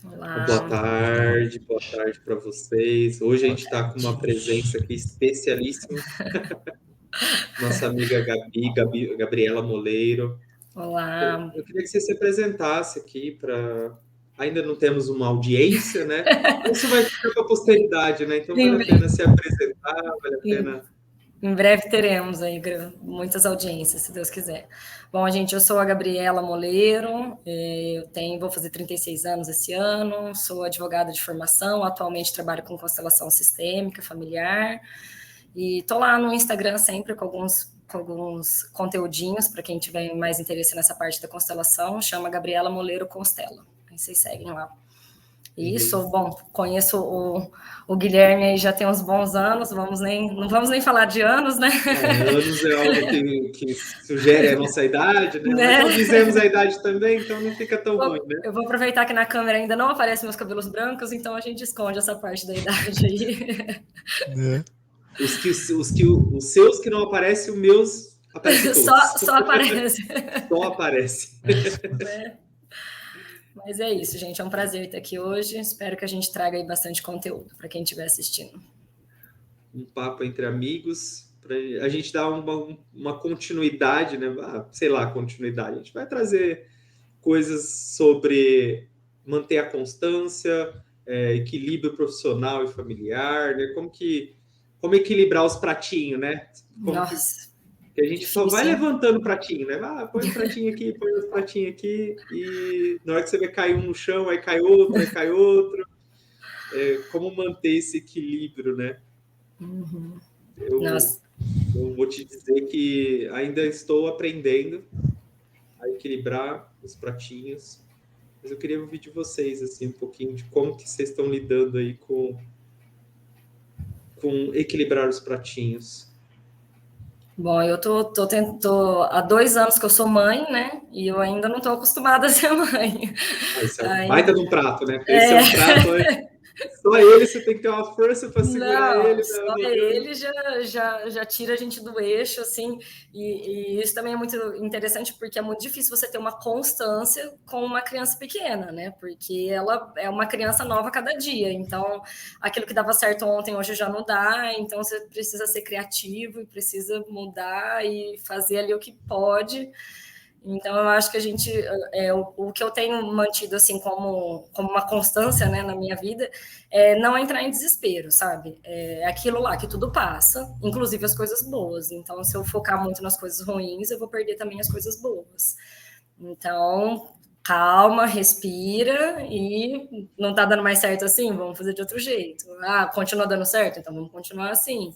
Olá, Boa tarde para vocês. Hoje a boa gente está com uma tarde. presença aqui especialíssima, nossa amiga Gabriela Moleiro. Olá. Eu queria que você se apresentasse aqui para. Ainda não temos uma audiência, né? Isso vai ficar para a posteridade, né? Então vale Em, a pena se apresentar, vale a em- pena. em breve teremos aí muitas audiências, se Deus quiser. Bom, gente, eu sou a Gabriela Moleiro, vou fazer 36 anos esse ano, sou advogada de formação, atualmente trabalho com constelação sistêmica familiar e tô lá no Instagram sempre com alguns conteúdinhos para quem tiver mais interesse nessa parte da constelação, chama Gabriela Moleiro Constela. Aí vocês seguem lá. Isso, bom, conheço o Guilherme aí já tem uns bons anos, não vamos nem falar de anos, né? Anos é algo que sugere a nossa idade, né? Mas Né? não dizemos a idade também, então não fica tão ruim, né? Eu vou aproveitar que na câmera ainda não aparecem meus cabelos brancos, então a gente esconde essa parte da idade aí. É. Os seus que não aparecem, os meus aparecem todos. Só aparece. Só aparece. Né? Mas é isso, gente. É um prazer estar aqui hoje. Espero que a gente traga aí bastante conteúdo para quem estiver assistindo. Um papo entre amigos, para a gente dar uma continuidade, né? Sei lá, continuidade. A gente vai trazer coisas sobre manter a constância, equilíbrio profissional e familiar, né? Como equilibrar os pratinhos, né? Nossa, que a gente difícil, só vai hein? levantando o pratinho, né? Põe o pratinho aqui, põe o pratinho aqui, e na hora que você vê cair um no chão, aí cai outro, aí cai outro. Como manter esse equilíbrio, né? Uhum. Eu vou te dizer que ainda estou aprendendo a equilibrar os pratinhos, mas eu queria ouvir de vocês, assim, um pouquinho de como que vocês estão lidando aí com equilibrar os pratinhos. Bom, eu tô há 2 anos que eu sou mãe, né? E eu ainda não estou acostumada a ser mãe. Esse é um Aí, baita de um prato, né? Porque esse é um prato, só ele você tem que ter uma força para segurar não, ele. só ele já tira a gente do eixo, assim, e isso também é muito interessante, porque é muito difícil você ter uma constância com uma criança pequena, né? Porque ela é uma criança nova a cada dia, então aquilo que dava certo ontem, hoje já não dá, então você precisa ser criativo e precisa mudar e fazer ali o que pode. Então, eu acho que a gente, o que eu tenho mantido assim como uma constância, né, na minha vida, é não entrar em desespero, sabe? É aquilo lá que tudo passa, inclusive as coisas boas. Então, se eu focar muito nas coisas ruins, eu vou perder também as coisas boas. Então, calma, respira e não tá dando mais certo assim, vamos fazer de outro jeito. Ah, continua dando certo? Então vamos continuar assim.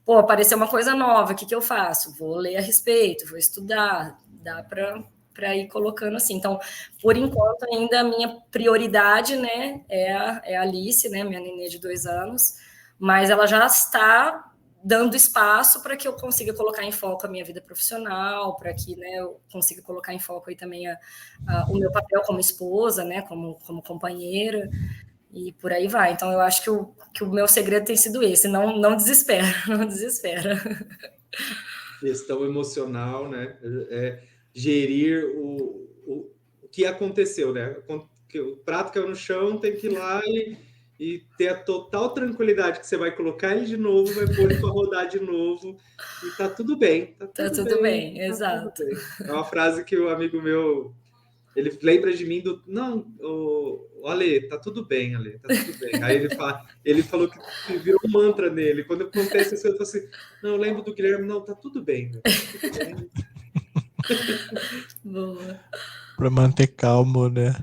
Pô, apareceu uma coisa nova, o que eu faço? Vou ler a respeito, vou estudar, dá para ir colocando assim. Então, por enquanto, ainda a minha prioridade, né, é a Alice, né, minha nenê de 2 anos, mas ela já está dando espaço para que eu consiga colocar em foco a minha vida profissional, para que, né, eu consiga colocar em foco aí também o meu papel como esposa, né, como companheira, e por aí vai. Então, eu acho que o meu segredo tem sido esse, não desespera, não desespera. Gestão emocional, né? Gerir o que aconteceu, né? O prato caiu no chão, tem que ir lá e ter a total tranquilidade que você vai colocar ele de novo, vai pôr ele para rodar de novo e tá tudo bem, tá Tá tudo tudo bem, bem, tá tudo exato. bem. É uma frase que o amigo meu, ele lembra de mim não, o Ale, tá tudo bem, Ale, tá tudo bem. Aí ele falou que virou um mantra nele. Quando acontece isso, eu falo assim, não, eu lembro do Guilherme, não, tá tudo bem, meu, tá tudo bem. Boa. Pra manter calmo, né?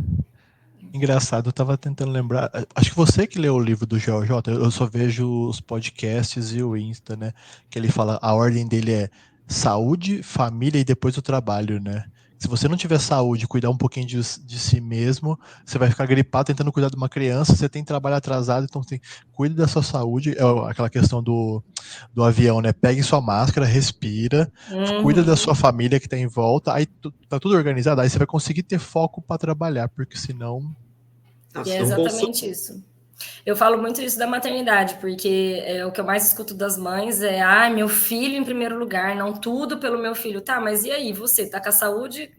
Engraçado, eu tava tentando lembrar. Acho que você que leu o livro do GeoJ, eu só vejo os podcasts e o Insta, né? Que ele fala, a ordem dele é saúde, família e depois o trabalho, né? Se você não tiver saúde, cuidar um pouquinho de si mesmo, você vai ficar gripado tentando cuidar de uma criança, você tem trabalho atrasado, então cuide da sua saúde. É aquela questão do avião, né? Pegue sua máscara, respira, cuida da sua família que tá em volta, aí tá tudo organizado, aí você vai conseguir ter foco para trabalhar, porque senão. E é Não exatamente isso. Eu falo muito isso da maternidade, porque o que eu mais escuto das mães é: ai, meu filho em primeiro lugar, não tudo pelo meu filho. Tá, mas e aí, você tá com a saúde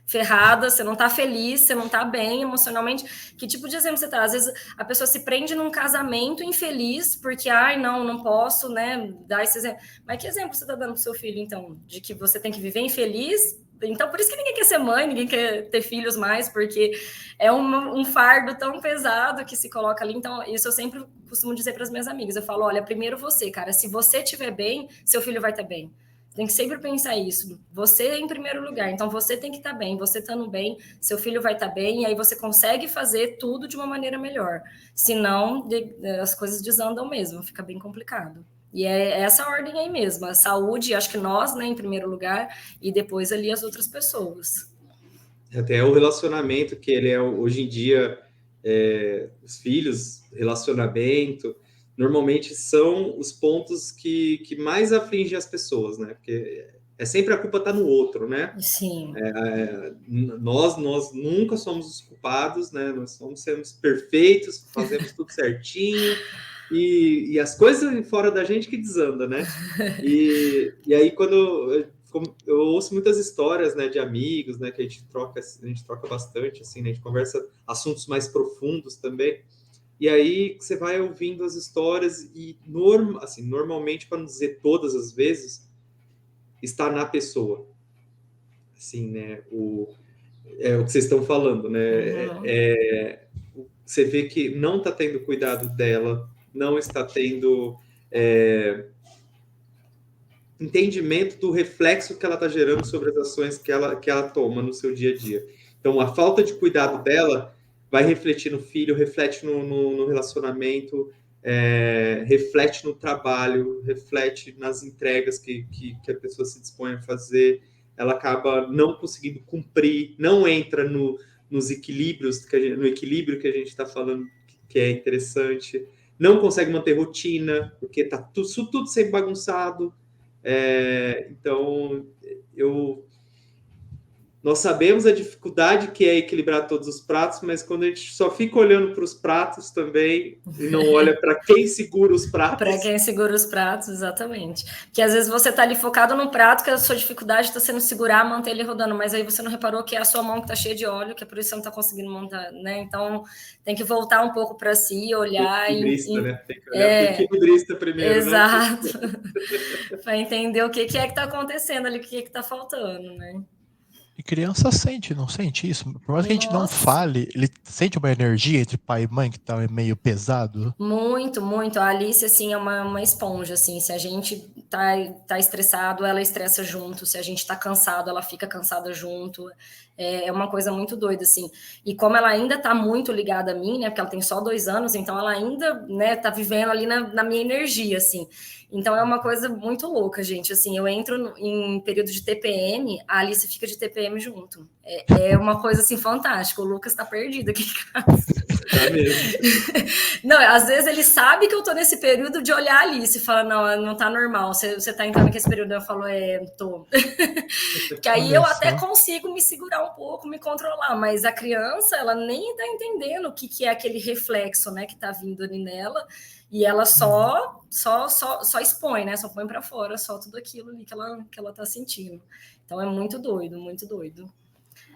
ferrada, você não tá feliz, você não tá bem emocionalmente. Que tipo de exemplo você tá? Às vezes a pessoa se prende num casamento infeliz porque, ai, não posso, né, dar esse exemplo. Mas que exemplo você tá dando pro seu filho, então? De que você tem que viver infeliz? Então, por isso que ninguém quer ser mãe, ninguém quer ter filhos mais, porque é um fardo tão pesado que se coloca ali. Então, isso eu sempre costumo dizer para as minhas amigas. Eu falo, olha, primeiro você, cara, se você estiver bem, seu filho vai estar bem. Tem que sempre pensar isso. Você é em primeiro lugar, então você tem que estar bem. Você estando bem, seu filho vai estar bem, e aí você consegue fazer tudo de uma maneira melhor. Senão, as coisas desandam mesmo, fica bem complicado. E é essa ordem aí mesmo, a saúde, acho que nós, né, em primeiro lugar, e depois ali as outras pessoas. Até o relacionamento que ele é hoje em dia, os filhos, relacionamento, normalmente são os pontos que mais afligem as pessoas, né? Porque sempre a culpa está no outro, né? Sim. Nós nunca somos os culpados, né? Nós somos perfeitos, fazemos tudo certinho, e as coisas fora da gente que desanda, né? E aí, quando eu ouço muitas histórias, né, de amigos, né, que a gente troca bastante, assim, né, a gente conversa assuntos mais profundos também. E aí você vai ouvindo as histórias e normalmente, para não dizer todas as vezes, está na pessoa. Assim, né, o que vocês estão falando, né? Você vê que não está tendo cuidado dela, não está tendo entendimento do reflexo que ela está gerando sobre as ações que ela toma no seu dia a dia. Então, a falta de cuidado dela vai refletir no filho, reflete no relacionamento, reflete no trabalho, reflete nas entregas que a pessoa se dispõe a fazer. Ela acaba não conseguindo cumprir, não entra nos equilíbrios, no equilíbrio que a gente está falando, que é interessante. Não consegue manter rotina, porque está tudo sempre bagunçado. Então, nós sabemos a dificuldade que é equilibrar todos os pratos, mas quando a gente só fica olhando para os pratos também e não olha para quem segura os pratos. Para quem segura os pratos, exatamente. Porque às vezes você está ali focado no prato, que a sua dificuldade está sendo segurar, manter ele rodando, mas aí você não reparou que é a sua mão que está cheia de óleo, que é por isso que você não está conseguindo montar, né? Então tem que voltar um pouco para si, olhar né? Tem que olhar para o equilibrista primeiro, exato. Para entender o que é que está acontecendo ali, o que está faltando, né? E criança sente, não sente isso? Por mais que a gente não fale, ele sente uma energia entre pai e mãe que tá meio pesado? Muito, muito. A Alice, assim, é uma esponja, assim. Se a gente tá estressado, ela estressa junto. Se a gente tá cansado, ela fica cansada junto. É uma coisa muito doida, assim. E como ela ainda tá muito ligada a mim, né? Porque ela tem só 2 anos, então ela ainda, né, tá vivendo ali na minha energia, assim. Então é uma coisa muito louca, gente. Assim, eu entro em período de TPM, a Alice fica de TPM junto. É uma coisa assim fantástica. O Lucas tá perdido aqui em casa. Tá mesmo. Não, às vezes ele sabe que eu tô nesse período de olhar a Alice e fala, não tá normal, você tá entrando nesse período. Eu falo, tô. Que aí eu até consigo me segurar um pouco, me controlar, mas a criança, ela nem tá entendendo o que é aquele reflexo, né, que tá vindo ali nela. E ela só expõe, né? Só põe para fora só tudo aquilo ali que ela tá sentindo. Então é muito doido, muito doido.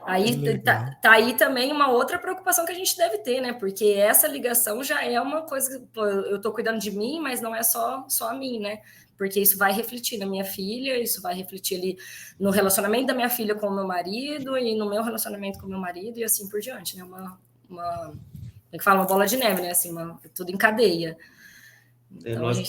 Aí tá aí também uma outra preocupação que a gente deve ter, né? Porque essa ligação já é uma coisa. Pô, eu tô cuidando de mim, mas não é só a mim, né? Porque isso vai refletir na minha filha, isso vai refletir ali no relacionamento da minha filha com o meu marido e no meu relacionamento com o meu marido e assim por diante, né? Como é que fala? Uma bola de neve, né? Assim, tudo em cadeia. Então, nós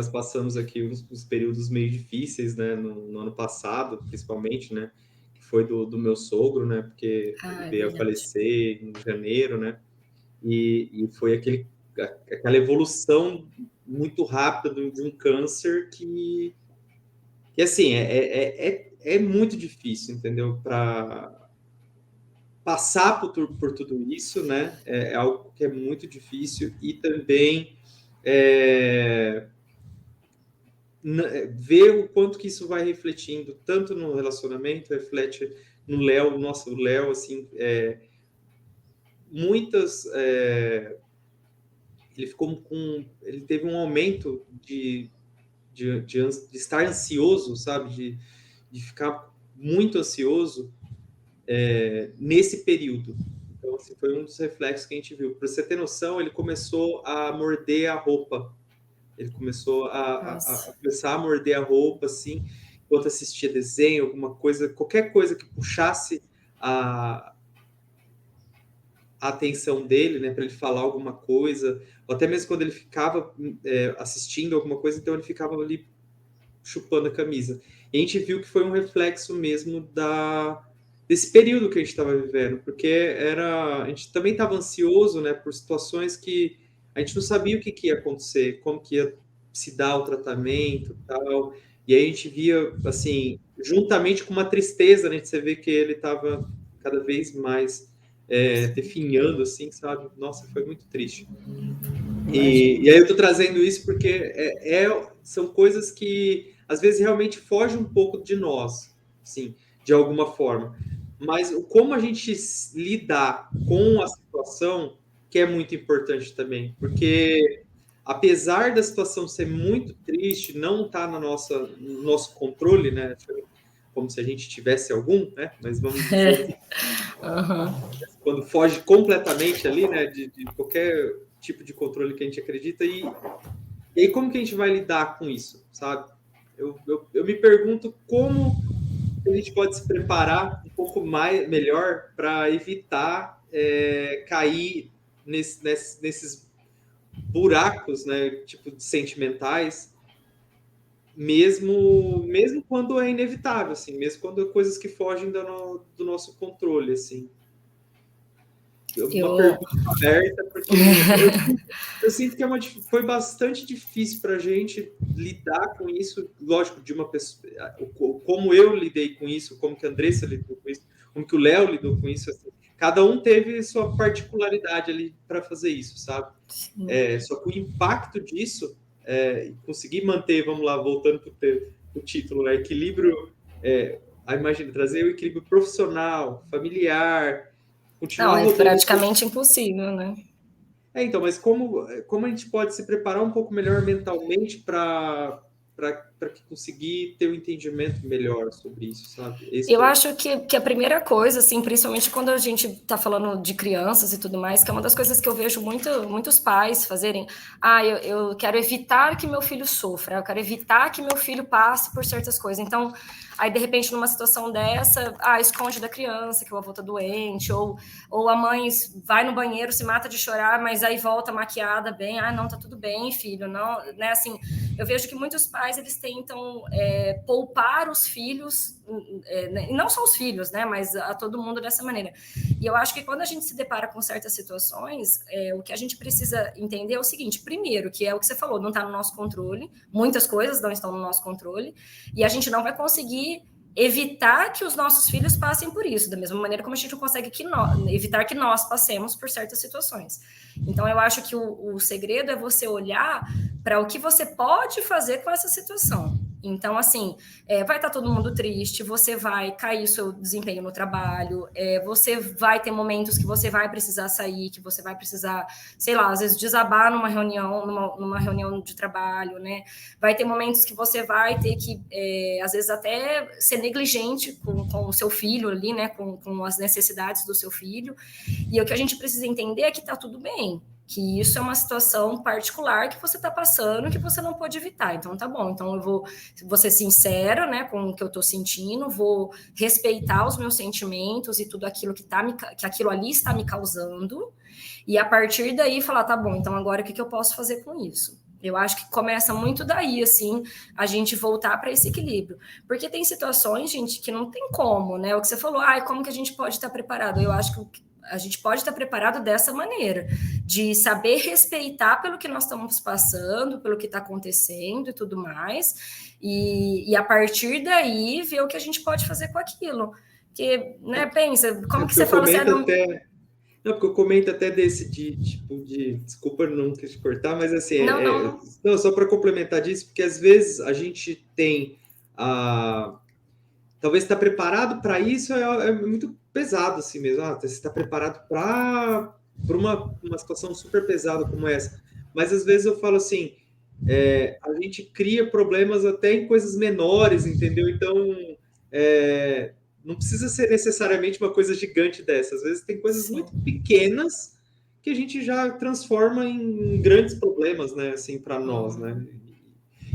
passamos aqui uns períodos meio difíceis, né, no ano passado, principalmente, né, que foi do meu sogro, né, porque ele veio a falecer em janeiro, né, e foi aquela evolução muito rápida de um câncer que assim, é muito difícil, entendeu? Para passar por tudo isso, né, é algo que é muito difícil e também ver o quanto que isso vai refletindo, tanto no relacionamento, reflete no Léo. Nossa, o Léo, assim, ele teve um aumento de estar ansioso, sabe, de ficar muito ansioso, nesse período. Então, assim, foi um dos reflexos que a gente viu. Para você ter noção, ele começou a morder a roupa. Ele começou começar a morder a roupa, assim, enquanto assistia desenho, alguma coisa, qualquer coisa que puxasse a atenção dele, né, para ele falar alguma coisa, ou até mesmo quando ele ficava assistindo alguma coisa, então ele ficava ali chupando a camisa. E a gente viu que foi um reflexo mesmo desse período que a gente estava vivendo, porque a gente também estava ansioso, né, por situações que a gente não sabia o que ia acontecer, como que ia se dar o tratamento e tal, e aí a gente via, assim, juntamente com uma tristeza, né, você vê que ele estava cada vez mais definhando, assim, sabe? Nossa, foi muito triste. E aí eu tô trazendo isso porque são coisas que às vezes realmente fogem um pouco de nós, assim, de alguma forma. Mas como a gente lidar com a situação, que é muito importante também, porque apesar da situação ser muito triste, não estar no nosso controle, né? Como se a gente tivesse algum, né? Mas vamos dizer assim, quando foge completamente ali, né? De qualquer tipo de controle que a gente acredita. E aí, como que a gente vai lidar com isso, sabe? Eu me pergunto como a gente pode se preparar um pouco melhor para evitar cair nesses buracos, né? Tipo, sentimentais, mesmo quando é inevitável, assim, mesmo quando coisas que fogem do nosso controle, assim. Uma pergunta aberta, porque eu sinto que foi bastante difícil para a gente lidar com isso, lógico, de uma pessoa, como eu lidei com isso, como que a Andressa lidou com isso, como que o Léo lidou com isso, assim, cada um teve sua particularidade ali para fazer isso, sabe? Só que o impacto disso, conseguir manter, vamos lá, voltando para o título, né, equilíbrio, imagina, trazer o equilíbrio profissional, familiar, não, é praticamente impossível, né? Então, mas como a gente pode se preparar um pouco melhor mentalmente para conseguir ter um entendimento melhor sobre isso, sabe? Eu acho que a primeira coisa, assim, principalmente quando a gente está falando de crianças e tudo mais, que é uma das coisas que eu vejo muitos pais fazerem, eu quero evitar que meu filho sofra, eu quero evitar que meu filho passe por certas coisas. Então, aí, de repente, numa situação dessa, esconde da criança que o avô tá doente, ou a mãe vai no banheiro, se mata de chorar, mas aí volta maquiada bem, não, tá tudo bem, filho, não, né, assim, eu vejo que muitos pais, eles tentam poupar os filhos, e não só os filhos, né, mas a todo mundo dessa maneira. E eu acho que quando a gente se depara com certas situações, o que a gente precisa entender é o seguinte: primeiro, que é o que você falou, não está no nosso controle, muitas coisas não estão no nosso controle, e a gente não vai conseguir evitar que os nossos filhos passem por isso, da mesma maneira como a gente não consegue evitar que nós passemos por certas situações. Então, eu acho que o segredo é você olhar para o que você pode fazer com essa situação. Então, assim, vai estar todo mundo triste, você vai cair o seu desempenho no trabalho, você vai ter momentos que você vai precisar sair, que você vai precisar, sei lá, às vezes desabar numa reunião de trabalho, né? Vai ter momentos que você vai ter que, às vezes, até ser negligente com o seu filho ali, né? Com as necessidades do seu filho. E o que a gente precisa entender é que tá tudo bem, que isso é uma situação particular que você está passando, que você não pode evitar. Então, tá bom. Então, eu vou ser sincera, né, com o que eu estou sentindo, vou respeitar os meus sentimentos e tudo aquilo que aquilo ali está me causando, e a partir daí falar, tá bom, então agora o que eu posso fazer com isso? Eu acho que começa muito daí, assim, a gente voltar para esse equilíbrio. Porque tem situações, gente, que não tem como, né? O que você falou, como que a gente pode estar preparado? Eu acho que a gente pode estar preparado dessa maneira, de saber respeitar pelo que nós estamos passando, pelo que está acontecendo e tudo mais, e a partir daí ver o que a gente pode fazer com aquilo. Porque, né, pensa, como que você fala... porque eu comento até desse desculpa não quis te cortar, mas assim, não, só para complementar disso, porque às vezes a gente tem talvez estar preparado para isso é muito pesado assim mesmo. Você está preparado para uma situação super pesada como essa. Mas às vezes eu falo assim, a gente cria problemas até em coisas menores, entendeu? Então, não precisa ser necessariamente uma coisa gigante dessa. Às vezes tem coisas Sim. muito pequenas que a gente já transforma em grandes problemas, né, assim, para nós, né?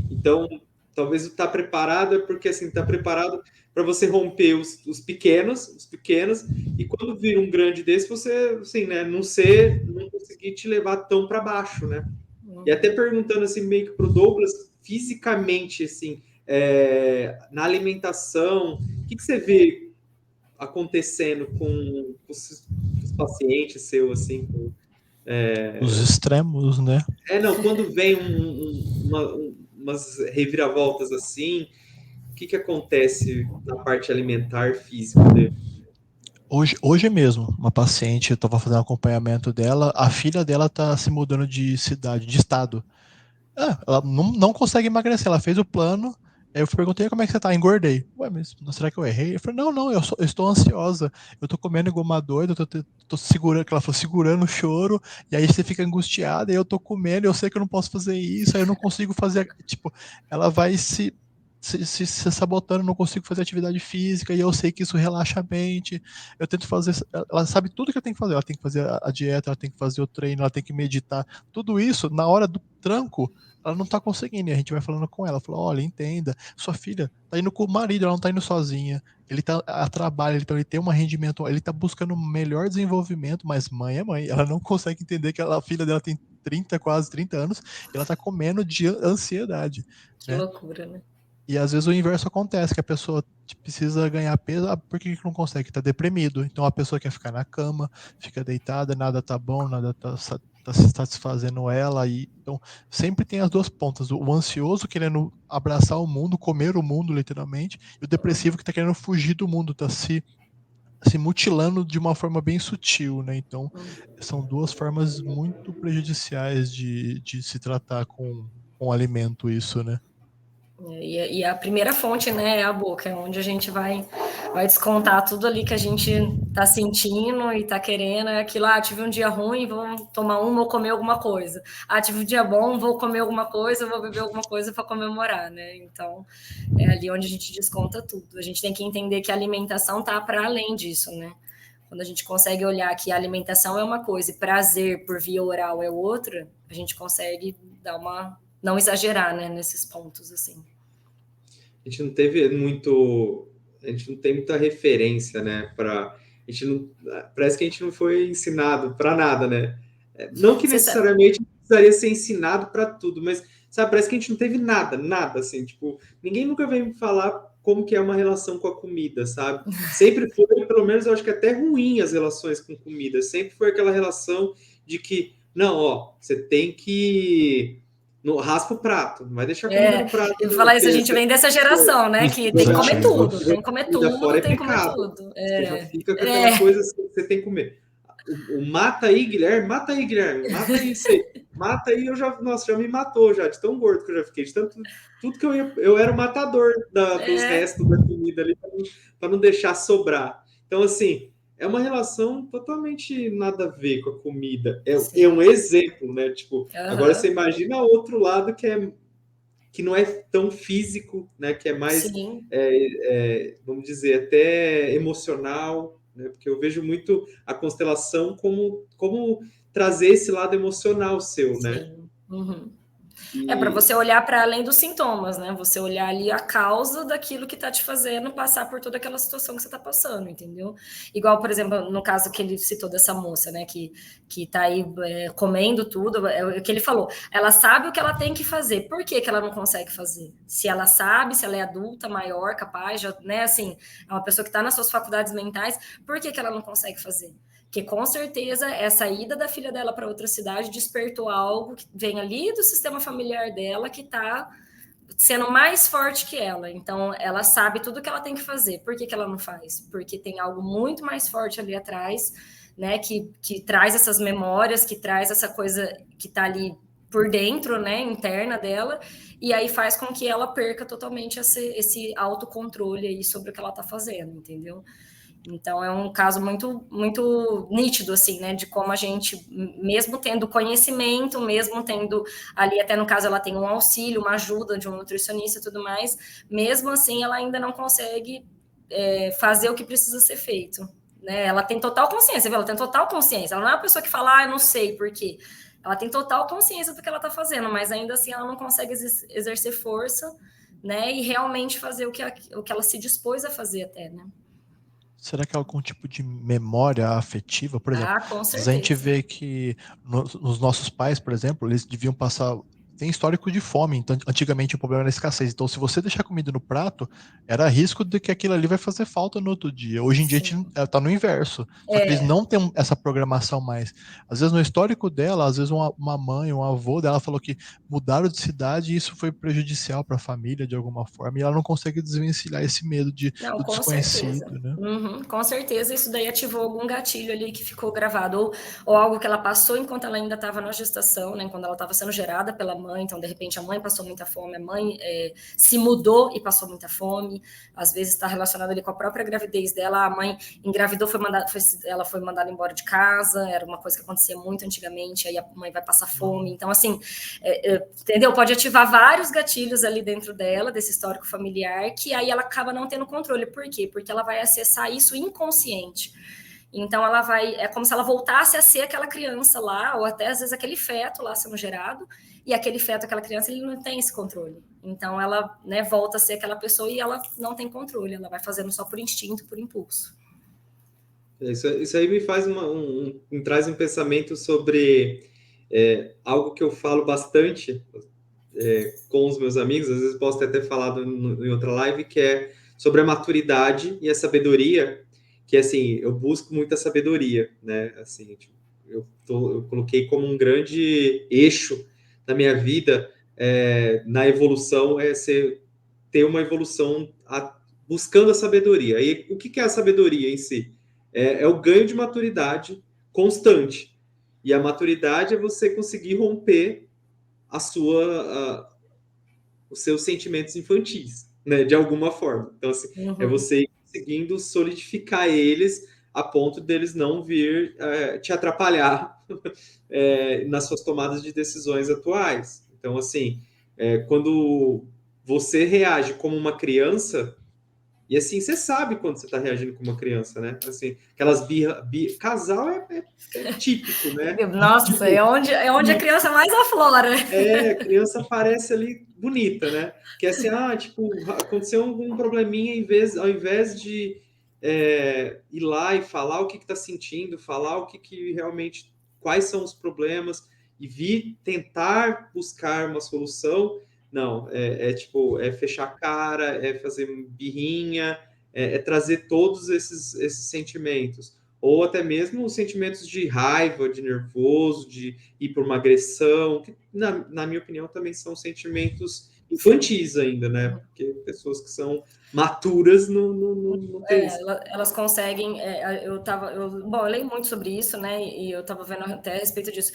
Então, talvez o estar preparado é porque, assim, tá preparado para você romper os pequenos, e quando vir um grande desse, você, assim, né, não conseguir te levar tão para baixo, né? E até perguntando, assim, meio que pro Douglas, fisicamente, assim, na alimentação, o que você vê acontecendo com os pacientes seus, assim, Os extremos, né? não, quando vem umas reviravoltas assim, o que acontece na parte alimentar física dele? Hoje mesmo, uma paciente, eu estava fazendo acompanhamento dela, a filha dela tá se mudando de cidade, de estado. Ela não consegue emagrecer, ela fez o plano, aí eu perguntei como é que você tá, engordei. Ué, mas será que eu errei? Eu falei, não, eu estou ansiosa, eu tô comendo igual uma doida, eu tô segurando, que ela falou, segurando o choro, e aí você fica angustiada, e eu tô comendo, eu sei que eu não posso fazer isso, aí eu não consigo fazer, tipo, ela vai se sabotando, não consigo fazer atividade física, e eu sei que isso relaxa a mente, eu tento fazer, ela sabe tudo que eu tenho que fazer, ela tem que fazer a dieta, ela tem que fazer o treino, ela tem que meditar, tudo isso, na hora do tranco, ela não tá conseguindo, e a gente vai falando com ela, falou, olha, entenda, sua filha tá indo com o marido, ela não tá indo sozinha, ele tá a trabalho, então ele tem um rendimento, ele tá buscando um melhor desenvolvimento, mas mãe é mãe, ela não consegue entender que a filha dela tem 30, quase 30 anos, e ela tá comendo de ansiedade, Que né? loucura, né? E às vezes o inverso acontece, que a pessoa precisa ganhar peso, por que não consegue? Tá deprimido. Então a pessoa quer ficar na cama, fica deitada, nada tá bom, nada tá satisfazendo ela. Então sempre tem as duas pontas. O ansioso querendo abraçar o mundo, comer o mundo, literalmente, e o depressivo que tá querendo fugir do mundo, tá se mutilando de uma forma bem sutil, né? Então são duas formas muito prejudiciais de se tratar com alimento isso, né? E a primeira fonte, né, é a boca, é onde a gente vai descontar tudo ali que a gente tá sentindo e tá querendo. É aquilo, tive um dia ruim, vou tomar uma ou comer alguma coisa. Tive um dia bom, vou comer alguma coisa, vou beber alguma coisa para comemorar, né? Então, é ali onde a gente desconta tudo. A gente tem que entender que a alimentação tá para além disso, né? Quando a gente consegue olhar que a alimentação é uma coisa e prazer por via oral é outra, a gente consegue dar não exagerar, né, nesses pontos, assim. A gente não teve muito, a gente não tem muita referência, né, parece que a gente não foi ensinado para nada, né? Não que necessariamente precisaria ser ensinado para tudo, mas, sabe, parece que a gente não teve nada, assim, tipo, ninguém nunca veio me falar como que é uma relação com a comida, sabe? Sempre foi, pelo menos eu acho que até ruim as relações com comida, sempre foi aquela relação de que, não, você tem que raspa o prato, não vai deixar comida no prato. Eu falar isso, a gente vem dessa geração, né? Que tem que comer tudo, tem que comer tudo, fora tem que comer tudo. Você já fica com aquela coisa assim, que você tem que comer. O mata aí, Guilherme, mata aí, você. Mata aí, já me matou já, de tão gordo que eu já fiquei, de tanto, tudo que eu era o matador dos restos da comida ali, para não deixar sobrar. Então, assim, é uma relação totalmente nada a ver com a comida. É um exemplo, né? Tipo, agora você imagina o outro lado que não é tão físico, né? Que é mais, vamos dizer, até emocional, né? Porque eu vejo muito a constelação como trazer esse lado emocional seu, né? Uhum. Para você olhar para além dos sintomas, né? Você olhar ali a causa daquilo que está te fazendo passar por toda aquela situação que você está passando, entendeu? Igual, por exemplo, no caso que ele citou dessa moça, né? Que tá aí comendo tudo, é o que ele falou. Ela sabe o que ela tem que fazer. Por que ela não consegue fazer? Se ela sabe, se ela é adulta, maior, capaz, já, né? Assim, é uma pessoa que está nas suas faculdades mentais, por que ela não consegue fazer? Porque com certeza essa ida da filha dela para outra cidade despertou algo que vem ali do sistema familiar dela que está sendo mais forte que ela. Então, ela sabe tudo que ela tem que fazer. Por que ela não faz? Porque tem algo muito mais forte ali atrás, né? Que traz essas memórias, que traz essa coisa que está ali por dentro, né? Interna dela. E aí faz com que ela perca totalmente esse autocontrole aí sobre o que ela está fazendo, entendeu? Então, é um caso muito, muito nítido, assim, né, de como a gente, mesmo tendo conhecimento, mesmo tendo ali, até no caso, ela tem um auxílio, uma ajuda de um nutricionista e tudo mais, mesmo assim, ela ainda não consegue fazer o que precisa ser feito. Né? Ela tem total consciência, viu? Ela tem total consciência. Ela não é uma pessoa que fala, eu não sei por quê. Ela tem total consciência do que ela está fazendo, mas ainda assim ela não consegue exercer força, né? E realmente fazer o que ela se dispôs a fazer até, né? Será que é algum tipo de memória afetiva? Por exemplo, com certeza. a gente vê que nos nossos pais, por exemplo, eles deviam passar... Tem histórico de fome, então antigamente o problema era a escassez. Então, se você deixar comida no prato, era risco de que aquilo ali vai fazer falta no outro dia. Hoje em dia a gente tá no inverso. Só que eles não têm essa programação mais. Às vezes no histórico dela, às vezes uma mãe, um avô dela falou que mudaram de cidade e isso foi prejudicial para a família de alguma forma. E ela não consegue desvencilhar esse medo do desconhecido, certeza. né? Com certeza isso daí ativou algum gatilho ali que ficou gravado, ou algo que ela passou enquanto ela ainda estava na gestação, né? Quando ela estava sendo gerada pela mãe. Então, de repente, a mãe passou muita fome, a mãe se mudou e passou muita fome. Às vezes está relacionado ali com a própria gravidez dela. A mãe engravidou, ela foi mandada embora de casa, era uma coisa que acontecia muito antigamente, aí a mãe vai passar fome. Então, assim, entendeu? Pode ativar vários gatilhos ali dentro dela, desse histórico familiar, que aí ela acaba não tendo controle. Por quê? Porque ela vai acessar isso inconsciente. Então, é como se ela voltasse a ser aquela criança lá, ou até, às vezes, aquele feto lá sendo gerado, e aquele feto, aquela criança, ele não tem esse controle. Então, ela, né, volta a ser aquela pessoa e ela não tem controle, ela vai fazendo só por instinto, por impulso. Isso aí me faz me traz um pensamento sobre algo que eu falo bastante com os meus amigos, às vezes posso ter falado em outra live, que é sobre a maturidade e a sabedoria, que assim, eu busco muita sabedoria, né? Assim, tipo, eu coloquei como um grande eixo da minha vida na evolução, ter uma evolução buscando a sabedoria. E o que é a sabedoria em si? É o ganho de maturidade constante. E a maturidade é você conseguir romper os seus sentimentos infantis, né, de alguma forma. Então, assim, é você conseguindo solidificar eles a ponto deles não vir te atrapalhar nas suas tomadas de decisões atuais. Então, assim, quando você reage como uma criança, e assim, você sabe quando você está reagindo como uma criança, né? Assim, aquelas casal é típico, né? Nossa, tipo, é onde a criança mais aflora. A criança parece ali bonita, né? Que é assim, tipo, aconteceu um probleminha, ao invés de ir lá e falar o que está sentindo, falar o que realmente, quais são os problemas, e vir tentar buscar uma solução, não, tipo, fechar a cara, fazer birrinha, trazer todos esses sentimentos. Ou até mesmo os sentimentos de raiva, de nervoso, de ir por uma agressão, que, na minha opinião, também são sentimentos infantis ainda, né? Porque pessoas que são maturas não têm isso. Elas conseguem. Eu leio muito sobre isso, né? E eu estava vendo até a respeito disso.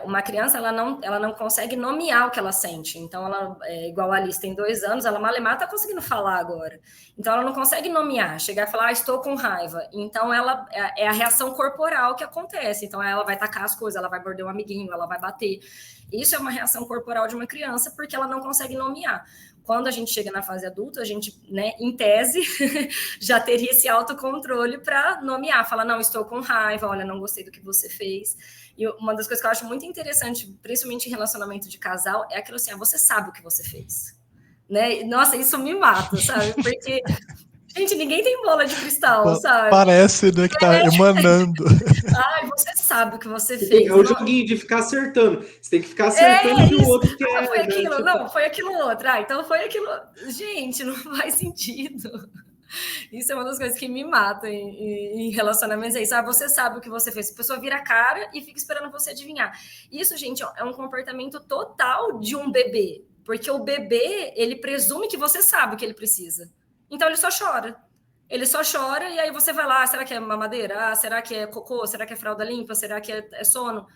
Uma criança, ela não consegue nomear o que ela sente. Então, ela, igual a Alice, tem 2 anos, ela malemar está conseguindo falar agora. Então, ela não consegue nomear, chegar e falar, estou com raiva. Então, ela é a reação corporal que acontece. Então, ela vai tacar as coisas, ela vai morder um amiguinho, ela vai bater. Isso é uma reação corporal de uma criança porque ela não consegue nomear. Quando a gente chega na fase adulta, a gente, né, em tese, já teria esse autocontrole para nomear, falar, não, estou com raiva, olha, não gostei do que você fez. E uma das coisas que eu acho muito interessante, principalmente em relacionamento de casal, é aquilo assim, você sabe o que você fez. Né? Nossa, isso me mata, sabe? Porque... Gente, ninguém tem bola de cristal, sabe? Parece, né, que tá emanando. Você sabe o que você fez. É o joguinho de ficar acertando. Você tem que ficar acertando o que o outro quer. Foi aquilo, né? Tipo... não, foi aquilo outro. Então foi aquilo. Gente, não faz sentido. Isso é uma das coisas que me mata em relacionamentos. É isso. Você sabe o que você fez. A pessoa vira a cara e fica esperando você adivinhar. Isso, gente, é um comportamento total de um bebê. Porque o bebê, ele presume que você sabe o que ele precisa. Então, ele só chora. Ele só chora e aí você vai lá, será que é mamadeira? Será que é cocô? Será que é fralda limpa? Será que é sono?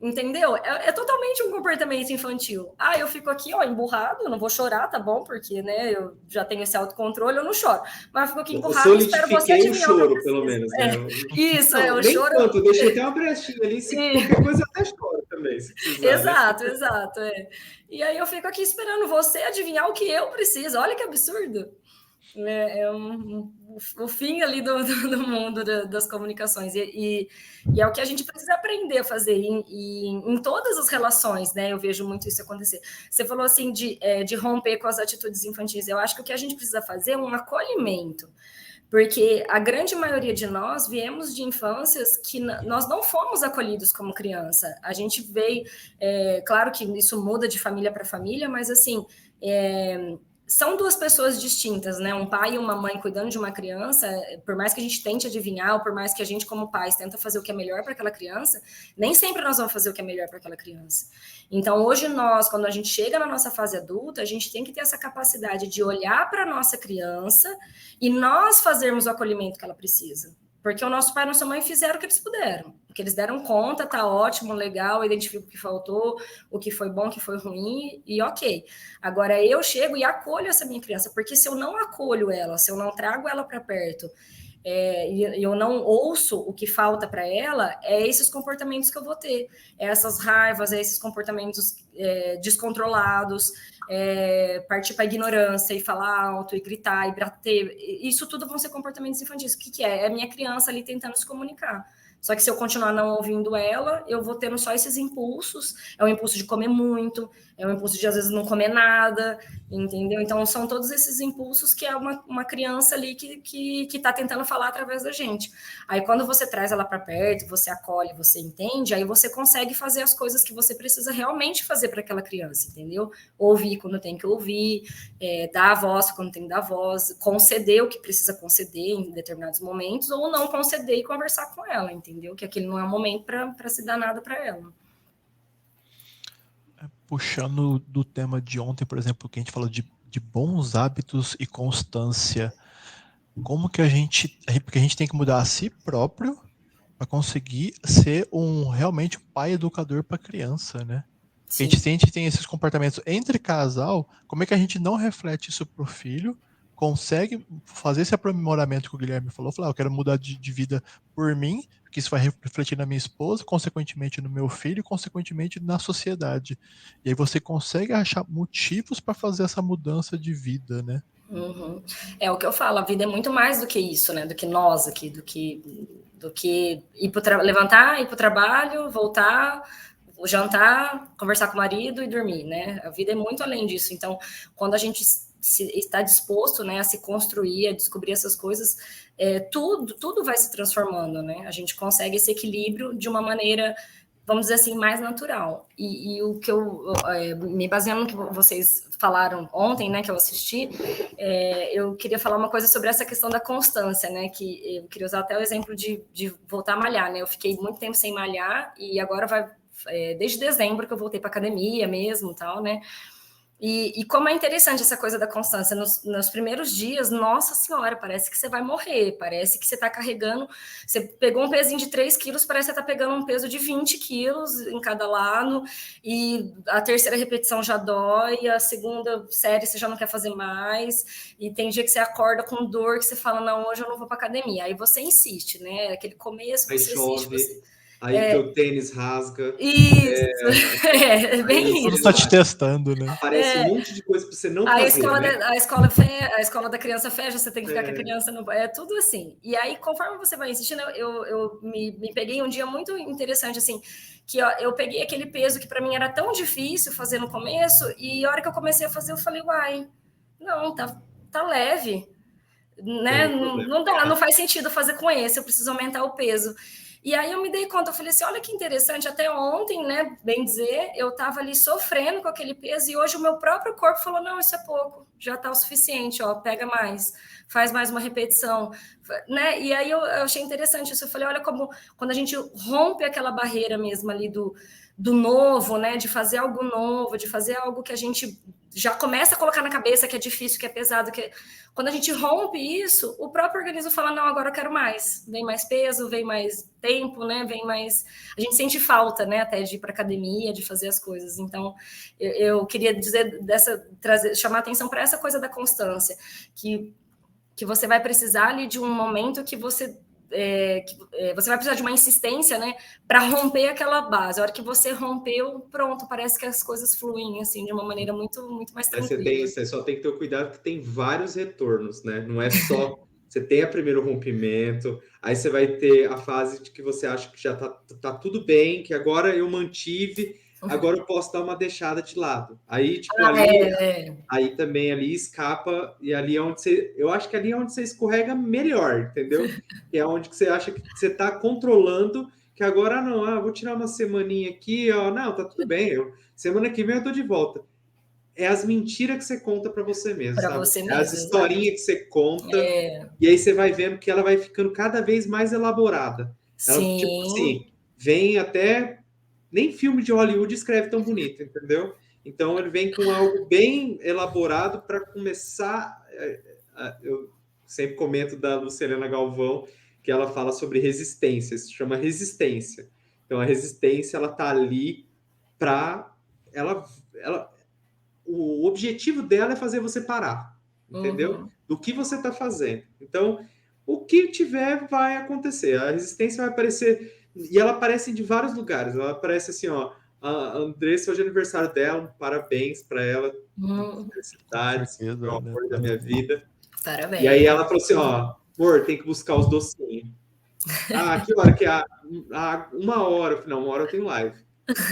Entendeu? É totalmente um comportamento infantil. Eu fico aqui, emburrado, eu não vou chorar, tá bom? Porque, né, eu já tenho esse autocontrole, eu não choro. Mas eu fico aqui emburrado e espero você adivinhar o choro, pelo menos. Né? Isso, não, o choro... Tanto, deixei até uma brechinha ali, se qualquer coisa até choro também, se precisar. Exato. E aí eu fico aqui esperando você adivinhar o que eu preciso. Olha que absurdo. o fim ali do mundo das comunicações. E é o que a gente precisa aprender a fazer em todas as relações, né? Eu vejo muito isso acontecer. Você falou assim de romper com as atitudes infantis. Eu acho que o que a gente precisa fazer é um acolhimento. Porque a grande maioria de nós viemos de infâncias que nós não fomos acolhidos como criança. A gente veio, claro que isso muda de família para família, mas assim, são duas pessoas distintas, né? Um pai e uma mãe cuidando de uma criança, por mais que a gente tente adivinhar, ou por mais que a gente, como pais, tenta fazer o que é melhor para aquela criança, nem sempre nós vamos fazer o que é melhor para aquela criança. Então, hoje nós, quando a gente chega na nossa fase adulta, a gente tem que ter essa capacidade de olhar para a nossa criança e nós fazermos o acolhimento que ela precisa. Porque o nosso pai e a nossa mãe fizeram o que eles puderam. O que eles deram conta, tá ótimo, legal, identifico o que faltou, o que foi bom, o que foi ruim, e ok. Agora eu chego e acolho essa minha criança, porque se eu não acolho ela, se eu não trago ela para perto, e eu não ouço o que falta para ela, é esses comportamentos que eu vou ter, essas raivas, esses comportamentos descontrolados, partir para a ignorância e falar alto, e gritar, e bater, isso tudo vão ser comportamentos infantis. O que é? É a minha criança ali tentando se comunicar. Só que se eu continuar não ouvindo ela, eu vou tendo só esses impulsos. É o impulso de comer muito, é o impulso de, às vezes, não comer nada, entendeu? Então, são todos esses impulsos que é uma criança ali que está tentando falar através da gente. Aí, quando você traz ela para perto, você acolhe, você entende, aí você consegue fazer as coisas que você precisa realmente fazer para aquela criança, entendeu? Ouvir quando tem que ouvir, dar a voz quando tem que dar a voz, conceder o que precisa conceder em determinados momentos, ou não conceder e conversar com ela, entendeu? Que aquele não é o momento para se dar nada para ela. Puxando do tema de ontem, por exemplo, que a gente falou de bons hábitos e constância, como que porque a gente tem que mudar a si próprio para conseguir ser realmente um pai educador para a criança, né? Porque a gente tem esses comportamentos entre casal, como é que a gente não reflete isso pro filho, consegue fazer esse aprimoramento que o Guilherme falou, falar, eu quero mudar de vida por mim, porque isso vai refletir na minha esposa, consequentemente no meu filho, e consequentemente na sociedade. E aí você consegue achar motivos para fazer essa mudança de vida, né? Uhum. É o que eu falo, a vida é muito mais do que isso, né? Do que nós aqui, do que levantar, ir para o trabalho, voltar, jantar, conversar com o marido e dormir, né? A vida é muito além disso. Então, quando a gente está disposto, né, a se construir, a descobrir essas coisas, tudo vai se transformando, né? A gente consegue esse equilíbrio de uma maneira, vamos dizer assim, mais natural. E o que me baseando no que vocês falaram ontem, né, que eu assisti, eu queria falar uma coisa sobre essa questão da constância, né, que eu queria usar até o exemplo de voltar a malhar, né? Eu fiquei muito tempo sem malhar e agora desde dezembro que eu voltei para academia mesmo e tal, né? E como é interessante essa coisa da constância. Nos primeiros dias, nossa senhora, parece que você vai morrer, parece que você está carregando, você pegou um pezinho de 3 quilos, parece que você está pegando um peso de 20 quilos em cada lado, e a terceira repetição já dói, a segunda série você já não quer fazer mais, e tem dia que você acorda com dor, que você fala, não, hoje eu não vou para academia. Aí você insiste, né? Aquele começo, aí você chove, insiste, aí teu tênis rasga. Isso, bem isso. Tudo tá te testando, né? Aparece um monte de coisa para você não a fazer, escola, né? a escola da criança fecha, você tem que ficar com a criança no... É tudo assim. E aí, conforme você vai insistindo, eu me peguei um dia muito interessante, assim, que ó, eu peguei aquele peso que para mim era tão difícil fazer no começo, e a hora que eu comecei a fazer, eu falei, uai, não, tá leve, né? Não dá, não faz sentido fazer com esse, eu preciso aumentar o peso. E aí eu me dei conta, eu falei assim, olha que interessante, até ontem, né, bem dizer, eu estava ali sofrendo com aquele peso e hoje o meu próprio corpo falou, não, isso é pouco, já está o suficiente, ó, pega mais, faz mais uma repetição, né? E aí eu achei interessante isso, eu falei, olha como quando a gente rompe aquela barreira mesmo ali do novo, né, de fazer algo novo, de fazer algo que a gente já começa a colocar na cabeça que é difícil, que é pesado, quando a gente rompe isso, o próprio organismo fala, não, agora eu quero mais. Vem mais peso, vem mais tempo, né? Vem mais... A gente sente falta, né? Até de ir para academia, de fazer as coisas. Então, eu queria dizer, chamar atenção para essa coisa da constância, que você vai precisar ali de um momento que você vai precisar de uma insistência, né, para romper aquela base. A hora que você rompeu, pronto, parece que as coisas fluem assim de uma maneira muito, muito mais tranquila. Você só tem que ter o cuidado que tem vários retornos, né? Não é só você tem o primeiro rompimento, aí você vai ter a fase de que você acha que já tá tudo bem, que agora eu mantive, agora eu posso dar uma deixada de lado. Aí, tipo, aí também ali escapa, e ali é onde eu acho que ali é onde você escorrega melhor, entendeu? Que é onde que você acha que você tá controlando, que agora não, vou tirar uma semaninha aqui, ó, não, tá tudo bem, semana que vem eu tô de volta. É as mentiras que você conta para você mesmo, Pra sabe? você É as mesmo, historinhas que você conta, e aí você vai vendo que ela vai ficando cada vez mais elaborada. Ela, tipo Sim. assim, vem até... Nem filme de Hollywood escreve tão bonito, entendeu? Então ele vem com algo bem elaborado para começar... Eu sempre comento da Lucilena Galvão, que ela fala sobre resistência, se chama resistência. Então a resistência, ela tá ali para... O objetivo dela é fazer você parar, entendeu? Do que você está fazendo. Então, o que tiver vai acontecer. A resistência vai aparecer, e ela aparece de vários lugares. Ela aparece assim, ó, a Andressa, hoje é aniversário dela, parabéns para ela, felicidades, o amor da minha vida. Parabéns. E aí ela falou assim, ó, amor, tem que buscar os docinhos. Que hora que é? 1 hora. Eu falei, não, 1 hora eu tenho live.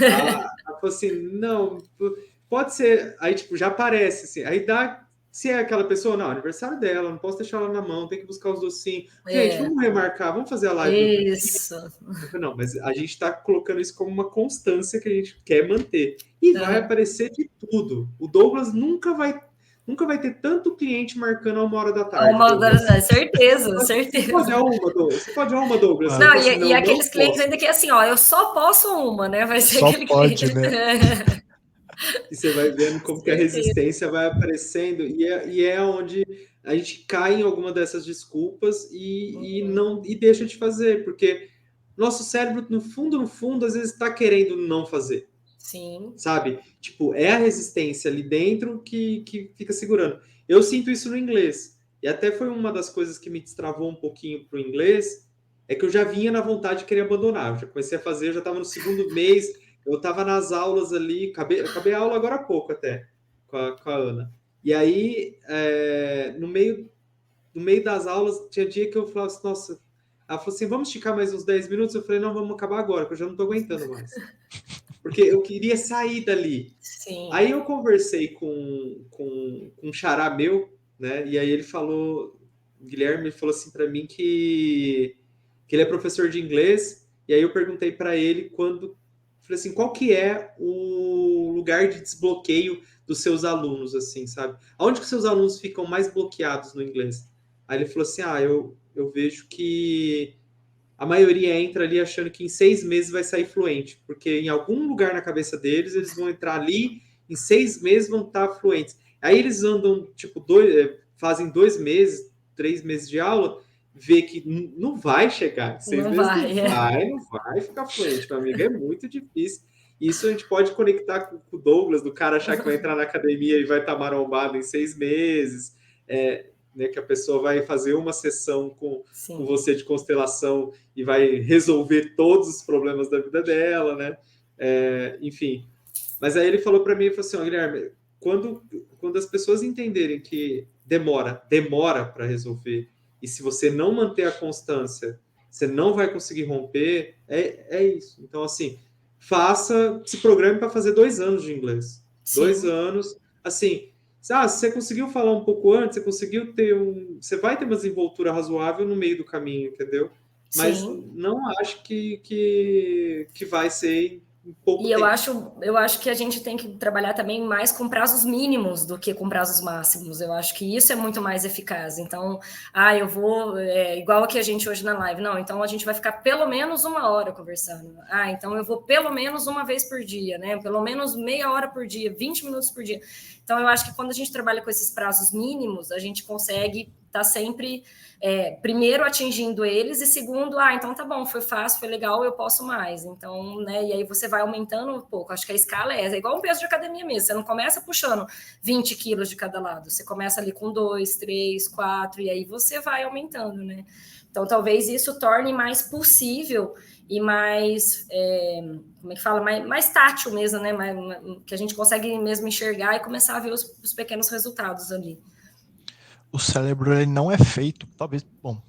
Ela falou assim, não, pode ser. Aí, tipo, já aparece, assim. Aí dá, se é aquela pessoa, não, aniversário dela, não posso deixar ela na mão, tem que buscar os docinhos. Gente, vamos remarcar, vamos fazer a live. Isso. Eu falei, não, mas a gente tá colocando isso como uma constância que a gente quer manter. E vai aparecer de tudo. O Douglas nunca vai ter tanto cliente marcando a 1 hora da tarde. 1 hora da tarde, certeza. Você pode a uma, Douglas? Não, e aqueles clientes ainda que assim, ó, eu só posso uma, né? Vai ser só aquele pode, cliente. Né? E você vai vendo como que a resistência vai aparecendo, e é onde a gente cai em alguma dessas desculpas e deixa de fazer, porque nosso cérebro, no fundo, às vezes está querendo não fazer. Sim. Sabe? Tipo, é a resistência ali dentro que fica segurando. Eu sinto isso no inglês. E até foi uma das coisas que me destravou um pouquinho pro inglês, é que eu já vinha na vontade de querer abandonar. Eu já comecei a fazer, eu já estava no segundo mês, eu estava nas aulas ali, acabei a aula agora há pouco até, com a Ana. E aí, no meio das aulas, tinha dia que eu falava assim, nossa... Ela falou assim, vamos esticar mais uns 10 minutos? Eu falei, não, vamos acabar agora, que eu já não estou aguentando mais. Porque eu queria sair dali. Sim. Aí eu conversei com um xará meu, né? E aí ele falou, o Guilherme falou assim para mim que ele é professor de inglês. E aí eu perguntei para ele falei assim, qual que é o lugar de desbloqueio dos seus alunos, assim, sabe? Aonde que seus alunos ficam mais bloqueados no inglês? Aí ele falou assim, eu vejo que a maioria entra ali achando que em 6 meses vai sair fluente, porque em algum lugar na cabeça deles, eles vão entrar ali, em 6 meses vão estar fluentes. Aí eles andam, tipo, fazem 2 meses, 3 meses de aula, vê que não vai chegar. 6 meses não vai ficar fluente, meu amigo, é muito difícil. Isso a gente pode conectar com o Douglas, do cara achar que vai entrar na academia e vai estar marombado em 6 meses. Né, que a pessoa vai fazer uma sessão com você de constelação e vai resolver todos os problemas da vida dela, né? Enfim. Mas aí ele falou para mim, ele falou assim, Guilherme, quando as pessoas entenderem que demora para resolver, e se você não manter a constância, você não vai conseguir romper, é isso. Então, assim, se programe para fazer 2 anos de inglês. Sim. 2 anos, assim... se você conseguiu falar um pouco antes, você conseguiu você vai ter uma desenvoltura razoável no meio do caminho, entendeu? Mas não acho que vai ser em pouco tempo. E eu acho que a gente tem que trabalhar também mais com prazos mínimos do que com prazos máximos. Eu acho que isso é muito mais eficaz. Então, eu vou, igual aqui a gente hoje na live, não, então a gente vai ficar pelo menos 1 hora conversando. Então eu vou pelo menos uma vez por dia, né? Pelo menos meia hora por dia, 20 minutos por dia. Então, eu acho que quando a gente trabalha com esses prazos mínimos, a gente consegue estar sempre, primeiro, atingindo eles, e segundo, então tá bom, foi fácil, foi legal, eu posso mais. Então, né, e aí você vai aumentando um pouco. Acho que a escala é igual um peso de academia mesmo. Você não começa puxando 20 quilos de cada lado. Você começa ali com 2, 3, 4, e aí você vai aumentando, né? Então, talvez isso torne mais possível e mais, como é que fala? Mais tátil mesmo, né? Que a gente consegue mesmo enxergar e começar a ver os pequenos resultados ali. o cérebro ele não é feito, talvez, bom,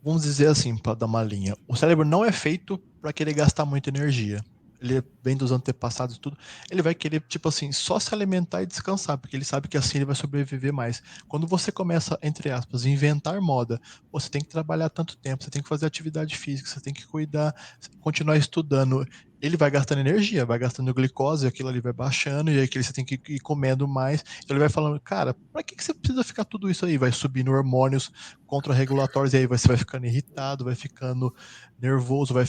vamos dizer assim, para dar uma linha, o cérebro não é feito para querer gastar muita energia. Ele vem dos antepassados e tudo, ele vai querer, tipo assim, só se alimentar e descansar, porque ele sabe que assim ele vai sobreviver mais. Quando você começa, entre aspas, a inventar moda, você tem que trabalhar tanto tempo, você tem que fazer atividade física, você tem que cuidar, continuar estudando, ele vai gastando energia, vai gastando glicose, aquilo ali vai baixando, e aí aquele você tem que ir comendo mais, então ele vai falando, cara, pra que você precisa ficar tudo isso aí? Vai subindo hormônios contra-regulatórios, e aí você vai ficando irritado, vai ficando nervoso, vai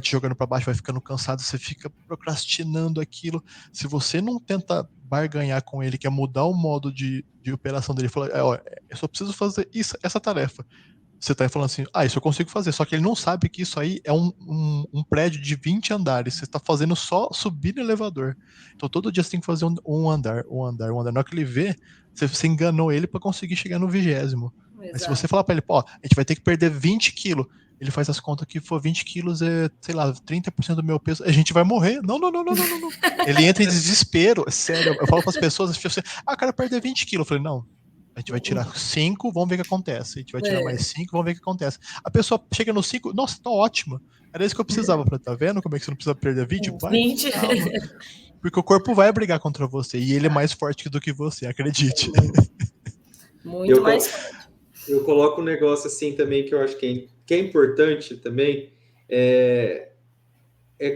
te jogando para baixo, vai ficando cansado, você fica procrastinando aquilo. Se você não tenta barganhar com ele, que é mudar o modo de operação dele, falar, ó, eu só preciso fazer isso, essa tarefa. Você tá falando assim, isso eu consigo fazer, só que ele não sabe que isso aí é um prédio de 20 andares, você tá fazendo só subir no elevador. Então todo dia você tem que fazer um andar. Na hora que ele vê, você enganou ele para conseguir chegar no 20º. Mas se você falar para ele, a gente vai ter que perder 20 quilos, ele faz as contas que for 20 quilos é, sei lá, 30% do meu peso, a gente vai morrer. Não. Ele entra em desespero, sério. Eu falo para as pessoas, assim, eu quero perder 20 quilos. Eu falei, não, a gente vai tirar 5, vamos ver o que acontece. A gente vai tirar mais 5, vamos ver o que acontece. A pessoa chega no 5, nossa, tá ótima. Era isso que eu precisava. Falei, tá vendo como é que você não precisa perder 20? Vai, 20. calma. Porque o corpo vai brigar contra você e ele é mais forte do que você, acredite. Muito mais forte. Eu coloco um negócio assim também que eu acho que é importante também, é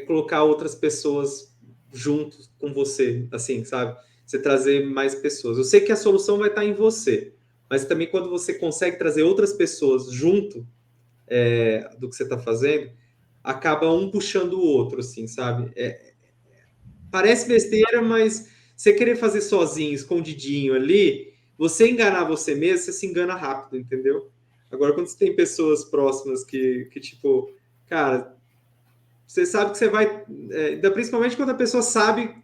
colocar outras pessoas junto com você, assim, sabe? Você trazer mais pessoas. Eu sei que a solução vai estar em você, mas também quando você consegue trazer outras pessoas junto do que você está fazendo, acaba um puxando o outro, assim, sabe? Parece besteira, mas você querer fazer sozinho, escondidinho ali, você enganar você mesmo, você se engana rápido, entendeu? Agora, quando você tem pessoas próximas que tipo, cara, você sabe que você vai... principalmente quando a pessoa sabe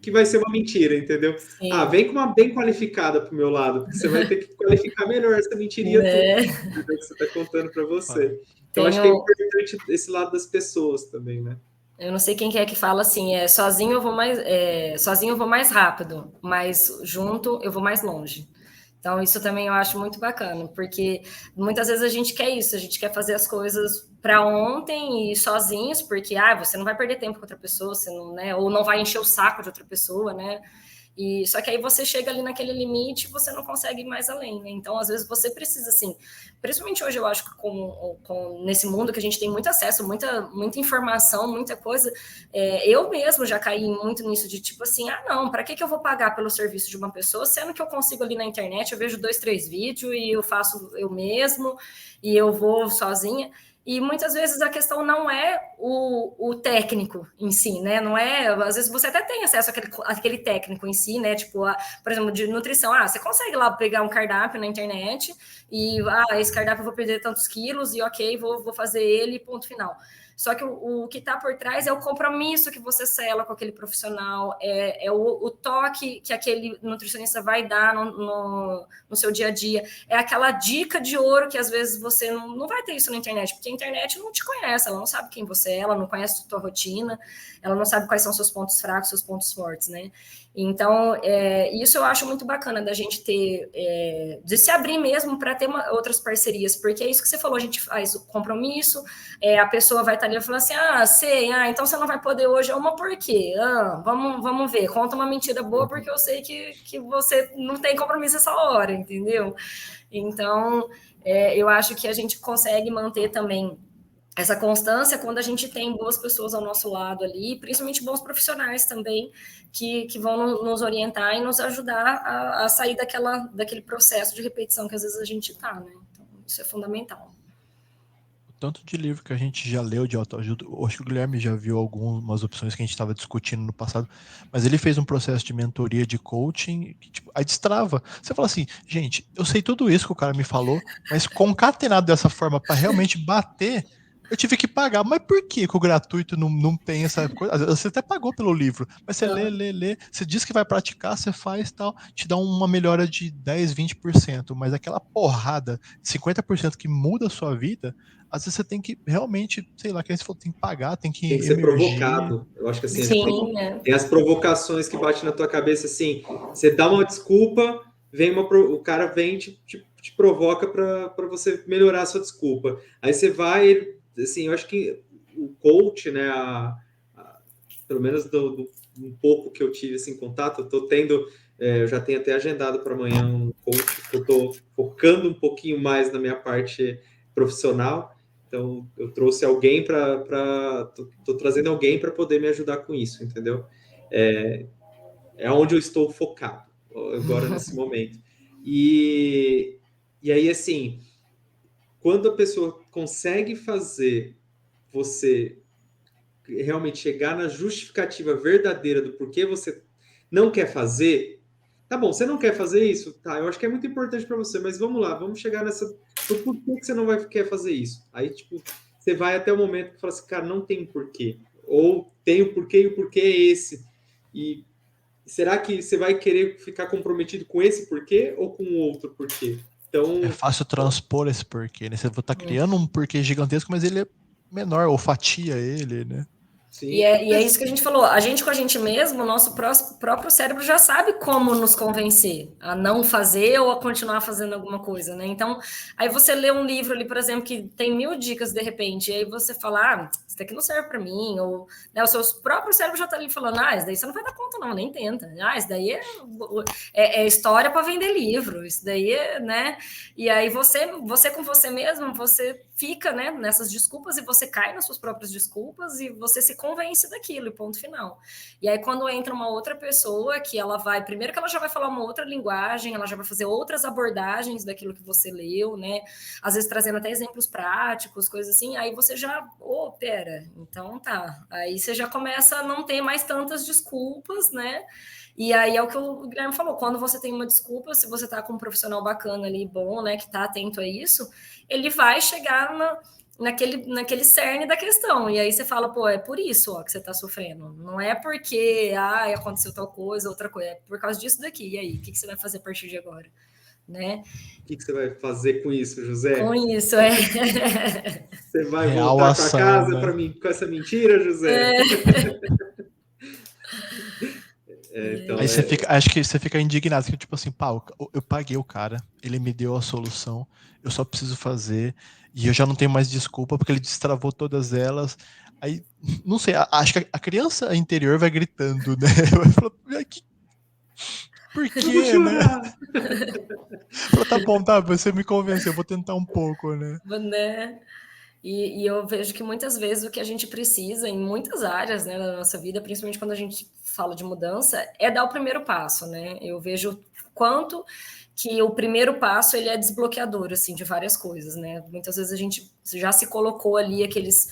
que vai ser uma mentira, entendeu? Sim. Vem com uma bem qualificada pro meu lado, porque você vai ter que qualificar melhor essa mentiria toda que você está contando para você. Então, acho que é importante esse lado das pessoas também, né? Eu não sei quem que fala assim, sozinho eu vou mais rápido, mas junto eu vou mais longe. Então, isso também eu acho muito bacana, porque muitas vezes a gente quer isso, a gente quer fazer as coisas para ontem e sozinhos, porque você não vai perder tempo com outra pessoa, você não, né, ou não vai encher o saco de outra pessoa, né? E só que aí você chega ali naquele limite e você não consegue ir mais além, né? Então, às vezes, você precisa, assim, principalmente hoje, eu acho que nesse mundo que a gente tem muito acesso, muita informação, muita coisa, eu mesmo já caí muito nisso de tipo assim, não, para que eu vou pagar pelo serviço de uma pessoa, sendo que eu consigo ali na internet, eu vejo 2, 3 vídeos e eu faço eu mesmo, e eu vou sozinha. E muitas vezes a questão não é o técnico em si, né? Não é. Às vezes você até tem acesso àquele técnico em si, né? Tipo, por exemplo, de nutrição. Você consegue lá pegar um cardápio na internet e esse cardápio eu vou perder tantos quilos e ok, vou fazer ele, ponto final. Só que o que está por trás é o compromisso que você sela com aquele profissional, o toque que aquele nutricionista vai dar no seu dia a dia, é aquela dica de ouro que às vezes você não vai ter isso na internet, porque a internet não te conhece, ela não sabe quem você é, ela não conhece a tua rotina, ela não sabe quais são seus pontos fracos, seus pontos fortes, né? Então, isso eu acho muito bacana da gente ter, de se abrir mesmo para ter outras parcerias, porque é isso que você falou, a gente faz o compromisso, a pessoa vai estar ali e falar assim, então você não vai poder hoje, por quê? Vamos ver, conta uma mentira boa, porque eu sei que você não tem compromisso essa hora, entendeu? Então, eu acho que a gente consegue manter também essa constância quando a gente tem boas pessoas ao nosso lado ali, principalmente bons profissionais também, que vão nos orientar e nos ajudar a sair daquele processo de repetição que às vezes a gente está, né? Então, isso é fundamental. O tanto de livro que a gente já leu de autoajuda, acho que o Guilherme já viu algumas opções que a gente estava discutindo no passado, mas ele fez um processo de mentoria, de coaching, que tipo, aí destrava. Você fala assim, gente, eu sei tudo isso que o cara me falou, mas concatenado dessa forma para realmente bater, eu tive que pagar. Mas por que o gratuito não tem essa coisa? Você até pagou pelo livro, mas você lê. Você diz que vai praticar, você faz tal, te dá uma melhora de 10, 20%, mas aquela porrada de 50% que muda a sua vida, às vezes você tem que realmente, sei lá, quem se for, tem que pagar, tem que ser provocado. Eu acho que assim, tem as provocações que batem na tua cabeça, assim, você dá uma desculpa, o cara vem te te provoca para você melhorar a sua desculpa. Aí você vai, assim, eu acho que o coach, né, pelo menos um pouco que eu tive assim, contato, eu tô tendo, eu já tenho até agendado para amanhã um coach, que eu tô focando um pouquinho mais na minha parte profissional. Então, eu trouxe alguém tô trazendo alguém para poder me ajudar com isso, entendeu? É onde eu estou focado agora nesse momento. E aí, assim, quando a pessoa consegue fazer você realmente chegar na justificativa verdadeira do porquê você não quer fazer, tá bom, você não quer fazer isso? Tá, eu acho que é muito importante para você, mas vamos lá, vamos chegar nessa... do porquê que você não quer fazer isso? Aí, tipo, você vai até o momento que fala assim, cara, não tem porquê. Ou tem o porquê e o porquê é esse. E será que você vai querer ficar comprometido com esse porquê ou com o outro porquê? Então, É fácil transpor esse porquê, né? Você tá criando um porquê gigantesco, mas ele é menor, ou fatia ele, né? E sim, é isso que a gente falou. A gente com a gente mesmo, o nosso próprio cérebro já sabe como nos convencer a não fazer ou a continuar fazendo alguma coisa, né? Então, aí você lê um livro ali, por exemplo, que tem 1000 dicas de repente, e aí você fala, isso daqui não serve para mim, ou né, o seu próprio cérebro já tá ali falando, isso daí você não vai dar conta, não, nem tenta. Isso daí é história para vender livro, isso daí né? E aí você com você mesmo, você fica, né, nessas desculpas e você cai nas suas próprias desculpas e você se convence daquilo e ponto final. E aí quando entra uma outra pessoa que ela vai, primeiro que ela já vai falar uma outra linguagem, ela já vai fazer outras abordagens daquilo que você leu, né? Às vezes trazendo até exemplos práticos, coisas assim, aí você já, pera, então tá. Aí você já começa a não ter mais tantas desculpas, né? E aí é o que o Guilherme falou, quando você tem uma desculpa, se você tá com um profissional bacana ali, bom, né, que tá atento a isso, ele vai chegar naquele cerne da questão. E aí você fala, é por isso que você está sofrendo. Não é porque aconteceu tal coisa, outra coisa, é por causa disso daqui. E aí, o que você vai fazer a partir de agora? Né? O que você vai fazer com isso, José? Com isso, Você vai Real voltar para ação, casa né? com essa mentira, José? Então, Aí você fica, acho que você fica indignado, que tipo assim, eu paguei o cara, ele me deu a solução, eu só preciso fazer, e eu já não tenho mais desculpa, porque ele destravou todas elas. Aí, não sei, acho que a criança interior vai gritando, né? Vai falar, por eu vou quê, né? chorar. Fala, tá bom, você me convenceu, eu vou tentar um pouco, né? né? E eu vejo que muitas vezes o que a gente precisa em muitas áreas, né, da nossa vida, principalmente quando a gente fala de mudança, é dar o primeiro passo, né? Eu vejo quanto que o primeiro passo ele é desbloqueador assim de várias coisas, né? Muitas vezes a gente já se colocou ali aqueles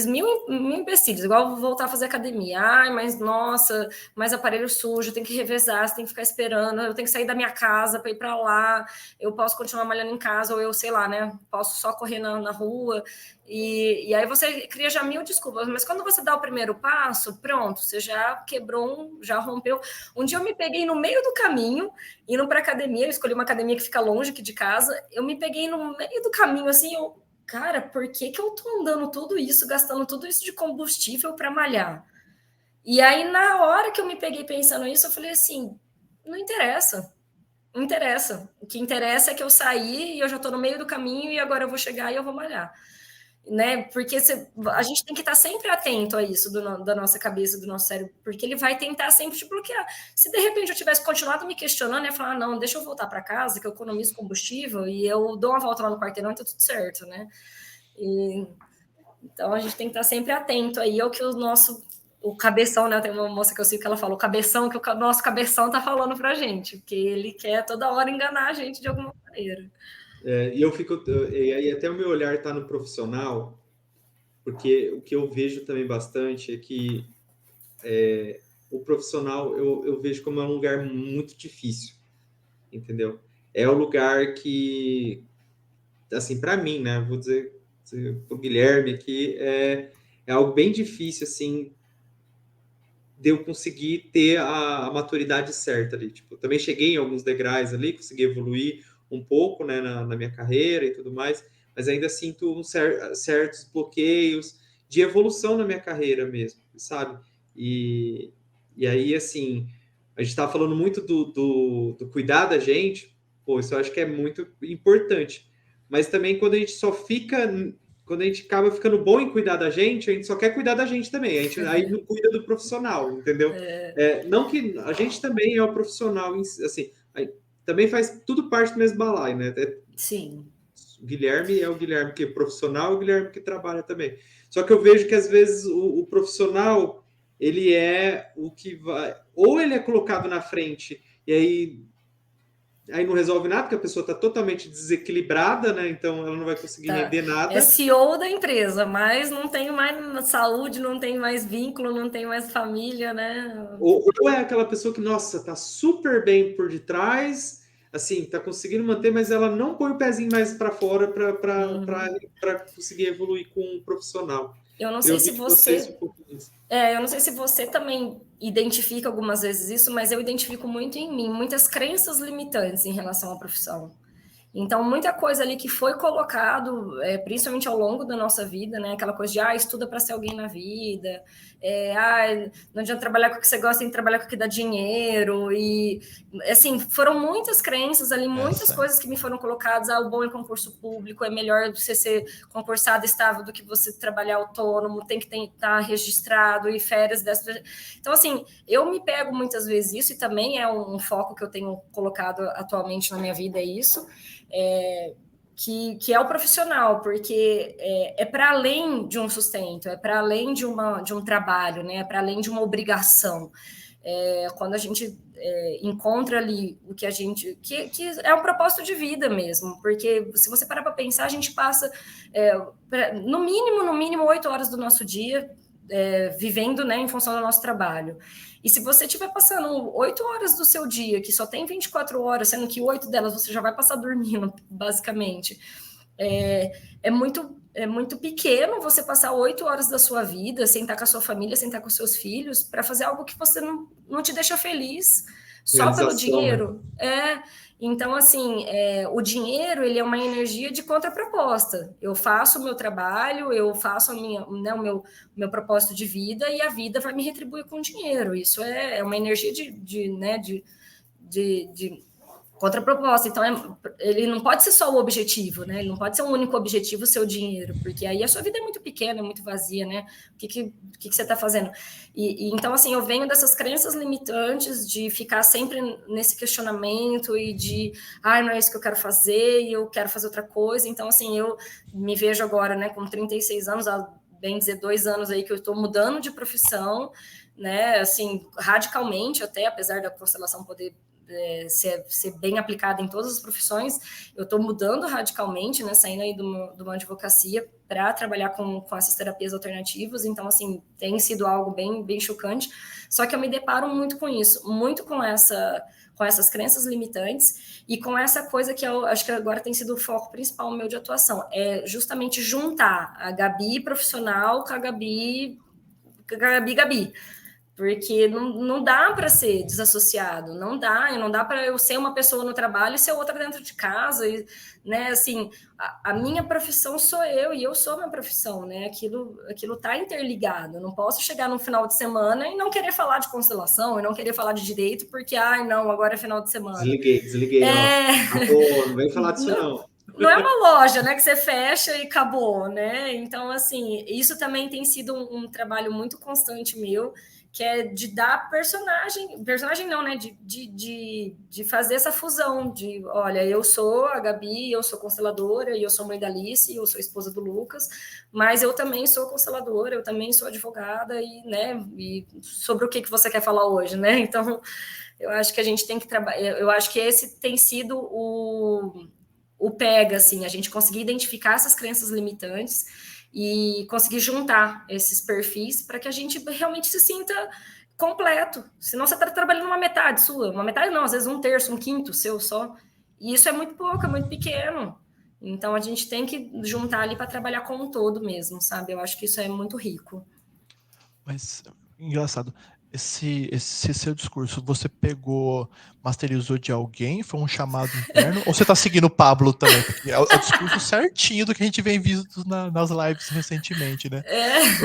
mil empecilhos, igual voltar a fazer academia. Mas nossa, mais aparelho sujo, tem que revezar, você tem que ficar esperando, eu tenho que sair da minha casa para ir para lá, eu posso continuar malhando em casa, ou eu, sei lá, né, posso só correr na rua, e aí você cria já 1000 desculpas, mas quando você dá o primeiro passo, pronto, você já quebrou, já rompeu. Um dia eu me peguei no meio do caminho, indo para academia, eu escolhi uma academia que fica longe aqui de casa, eu me peguei no meio do caminho, assim, cara, por que eu tô andando tudo isso, gastando tudo isso de combustível para malhar? E aí, na hora que eu me peguei pensando nisso, eu falei assim, não interessa. Não interessa. O que interessa é que eu saí e eu já tô no meio do caminho e agora eu vou chegar e eu vou malhar. Né? Porque a gente tem que estar sempre atento a isso da nossa cabeça, do nosso cérebro, porque ele vai tentar sempre te bloquear. Se de repente eu tivesse continuado me questionando, eu ia falar, não, deixa eu voltar para casa, que eu economizo combustível e eu dou uma volta lá no quarteirão e tá tudo certo, né? Então a gente tem que estar sempre atento aí ao que o cabeção, né? Tem uma moça que eu sigo que ela fala, o cabeção, que o nosso cabeção tá falando pra gente, porque ele quer toda hora enganar a gente de alguma maneira. E aí até o meu olhar está no profissional, porque o que eu vejo também bastante é que o profissional eu vejo como um lugar muito difícil, entendeu? É o lugar que, assim, para mim, né? Vou dizer para o Guilherme aqui, é algo bem difícil, assim, de eu conseguir ter a maturidade certa ali. Tipo, eu também cheguei em alguns degraus ali, consegui evoluir um pouco, né, na minha carreira e tudo mais, mas ainda sinto certos bloqueios de evolução na minha carreira mesmo, sabe? E aí, assim, a gente estava falando muito do cuidar da gente, Pô, isso eu acho que é muito importante. Mas também quando a gente quando a gente acaba ficando bom em cuidar da gente só quer cuidar da gente também. A gente aí não cuida do profissional, entendeu? Não que a gente também é o profissional, assim, também faz tudo parte do mesmo balaio, né? Sim. O Guilherme é o Guilherme que é profissional, o Guilherme que trabalha também. Só que eu vejo que às vezes o profissional, ele é o que vai, ou ele é colocado na frente e aí não resolve nada, porque a pessoa está totalmente desequilibrada, né? Então ela não vai conseguir render nada. É CEO da empresa, mas não tem mais saúde, não tem mais vínculo, não tem mais família, né? Ou é aquela pessoa que, nossa, tá super bem por detrás, assim, tá conseguindo manter, mas ela não põe o pezinho mais para fora para conseguir evoluir com um profissional. Eu não sei se você... Eu não sei se você também identifica algumas vezes isso, mas eu identifico muito em mim, muitas crenças limitantes em relação à profissão. Então, muita coisa ali que foi colocado, principalmente ao longo da nossa vida, né? Aquela coisa de, estuda para ser alguém na vida, não adianta trabalhar com o que você gosta, tem que trabalhar com o que dá dinheiro, e, assim, foram muitas crenças ali, muitas coisas que me foram colocadas, o bom é concurso público, é melhor você ser concursado estável do que você trabalhar autônomo, tem que estar registrado, e férias dessa... Então, assim, eu me pego muitas vezes isso, e também é um foco que eu tenho colocado atualmente na minha vida, é isso, que é o profissional, porque é para além de um sustento, é para além de um trabalho, né? É para além de uma obrigação. Quando a gente encontra ali o que a gente... Que é um propósito de vida mesmo, porque se você parar para pensar, a gente passa no mínimo 8 horas do nosso dia vivendo, né, em função do nosso trabalho. E se você estiver passando 8 horas do seu dia, que só tem 24 horas, sendo que 8 delas você já vai passar dormindo, basicamente, é muito pequeno você passar 8 horas da sua vida sem estar com a sua família, sem estar com os seus filhos, para fazer algo que você não te deixa feliz, só pelo dinheiro. Então, assim, o dinheiro, ele é uma energia de contraproposta. Eu faço o meu trabalho, eu faço o meu propósito de vida, e a vida vai me retribuir com dinheiro. Isso é uma energia de contraproposta. Então, ele não pode ser só o objetivo, né? Ele não pode ser um único objetivo, o seu dinheiro, porque aí a sua vida é muito pequena, é muito vazia, né? O que você está fazendo? Então, assim, eu venho dessas crenças limitantes de ficar sempre nesse questionamento e de, não é isso que eu quero fazer, e eu quero fazer outra coisa. Então, assim, eu me vejo agora, né, com 36 anos, há bem dizer 2 anos aí que eu estou mudando de profissão, né? Assim, radicalmente até, apesar da constelação poder ser bem aplicada em todas as profissões, eu estou mudando radicalmente, né, saindo aí de uma advocacia para trabalhar com essas terapias alternativas. Então, assim, tem sido algo bem, bem chocante, só que eu me deparo muito com isso, muito com essas crenças limitantes e com essa coisa que eu acho que agora tem sido o foco principal meu de atuação, é justamente juntar a Gabi profissional com a Gabi, porque não dá para ser desassociado, não dá para eu ser uma pessoa no trabalho e ser outra dentro de casa, e, né, assim, a minha profissão sou eu e eu sou a minha profissão, né, aquilo tá interligado, eu não posso chegar no final de semana e não querer falar de constelação, e não querer falar de direito, porque, não, agora é final de semana. Desliguei, não vem falar disso não. Não é uma loja, né, que você fecha e acabou, né, então, assim, isso também tem sido um trabalho muito constante meu, que é de dar personagem não, né, de fazer essa fusão, de, olha, eu sou a Gabi, eu sou consteladora, e eu sou mãe da Alice, eu sou esposa do Lucas, mas eu também sou consteladora, eu também sou advogada, e, né, e sobre o que você quer falar hoje, né, então, eu acho que a gente tem que trabalhar, eu acho que esse tem sido o pega, assim, a gente conseguir identificar essas crenças limitantes, e conseguir juntar esses perfis para que a gente realmente se sinta completo. Senão você está trabalhando uma metade sua, uma metade não, às vezes 1/3, 1/5 seu só. E isso é muito pouco, é muito pequeno. Então a gente tem que juntar ali para trabalhar como um todo mesmo, sabe? Eu acho que isso é muito rico. Mas, engraçado, esse seu discurso, você masterizou de alguém? Foi um chamado interno? Ou você tá seguindo o Pablo também? Porque é o discurso certinho do que a gente vem visto nas lives recentemente, né?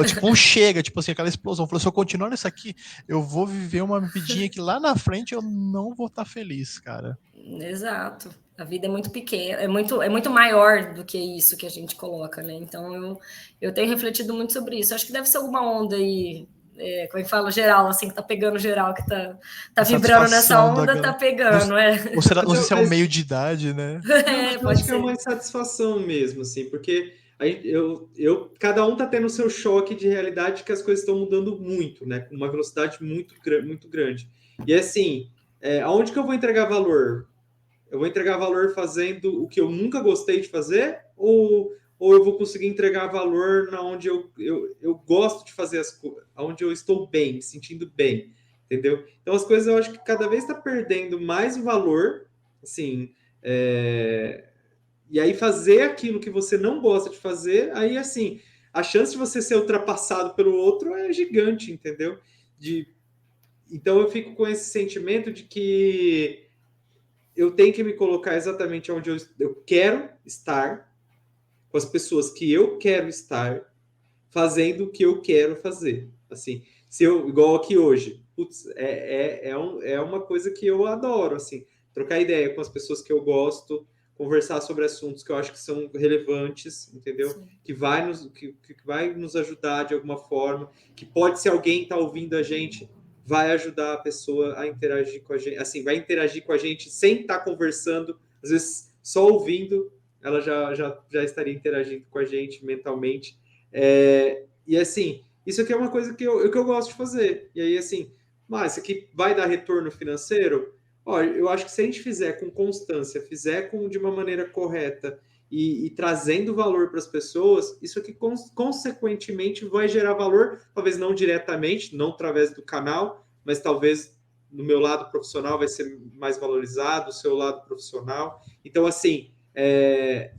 Tipo, chega, tipo assim, aquela explosão. Falou, se eu continuar nisso aqui, eu vou viver uma vidinha que lá na frente eu não vou estar feliz, cara. Exato. A vida é muito pequena, é muito maior do que isso que a gente coloca, né? Então eu tenho refletido muito sobre isso. Acho que deve ser alguma onda aí, como eu falo, geral, assim, que tá pegando geral, que tá vibrando nessa onda, tá pegando, Ou será, não sei se é o Mas- meio de idade, né? Não, mas eu pode acho que é uma ser. insatisfação mesmo, assim, porque cada um tá tendo o seu choque de realidade que as coisas estão mudando muito, né? Com uma velocidade muito grande. E assim, aonde que eu vou entregar valor? Eu vou entregar valor fazendo o que eu nunca gostei de fazer? Ou eu vou conseguir entregar valor na onde eu gosto de fazer as coisas, onde eu estou bem, me sentindo bem, entendeu? Então as coisas eu acho que cada vez está perdendo mais valor, assim, e aí fazer aquilo que você não gosta de fazer, aí assim, a chance de você ser ultrapassado pelo outro é gigante, entendeu? Então eu fico com esse sentimento de que eu tenho que me colocar exatamente onde eu quero estar, com as pessoas que eu quero estar, fazendo o que eu quero fazer. Assim, se eu, igual aqui hoje, putz, é uma coisa que eu adoro, assim, trocar ideia com as pessoas que eu gosto, conversar sobre assuntos que eu acho que são relevantes, entendeu? Sim. Que vai nos ajudar de alguma forma, que pode ser alguém que está ouvindo a gente, vai ajudar a pessoa a interagir com a gente, assim, vai interagir com a gente sem estar conversando, às vezes só ouvindo, ela já estaria interagindo com a gente mentalmente. E assim, isso aqui é uma coisa que eu gosto de fazer. E aí, assim, mas isso aqui vai dar retorno financeiro? Olha, eu acho que se a gente fizer com constância, fizer de uma maneira correta e trazendo valor para as pessoas, isso aqui consequentemente vai gerar valor, talvez não diretamente, não através do canal, mas talvez no meu lado profissional vai ser mais valorizado, o seu lado profissional. Então, assim, é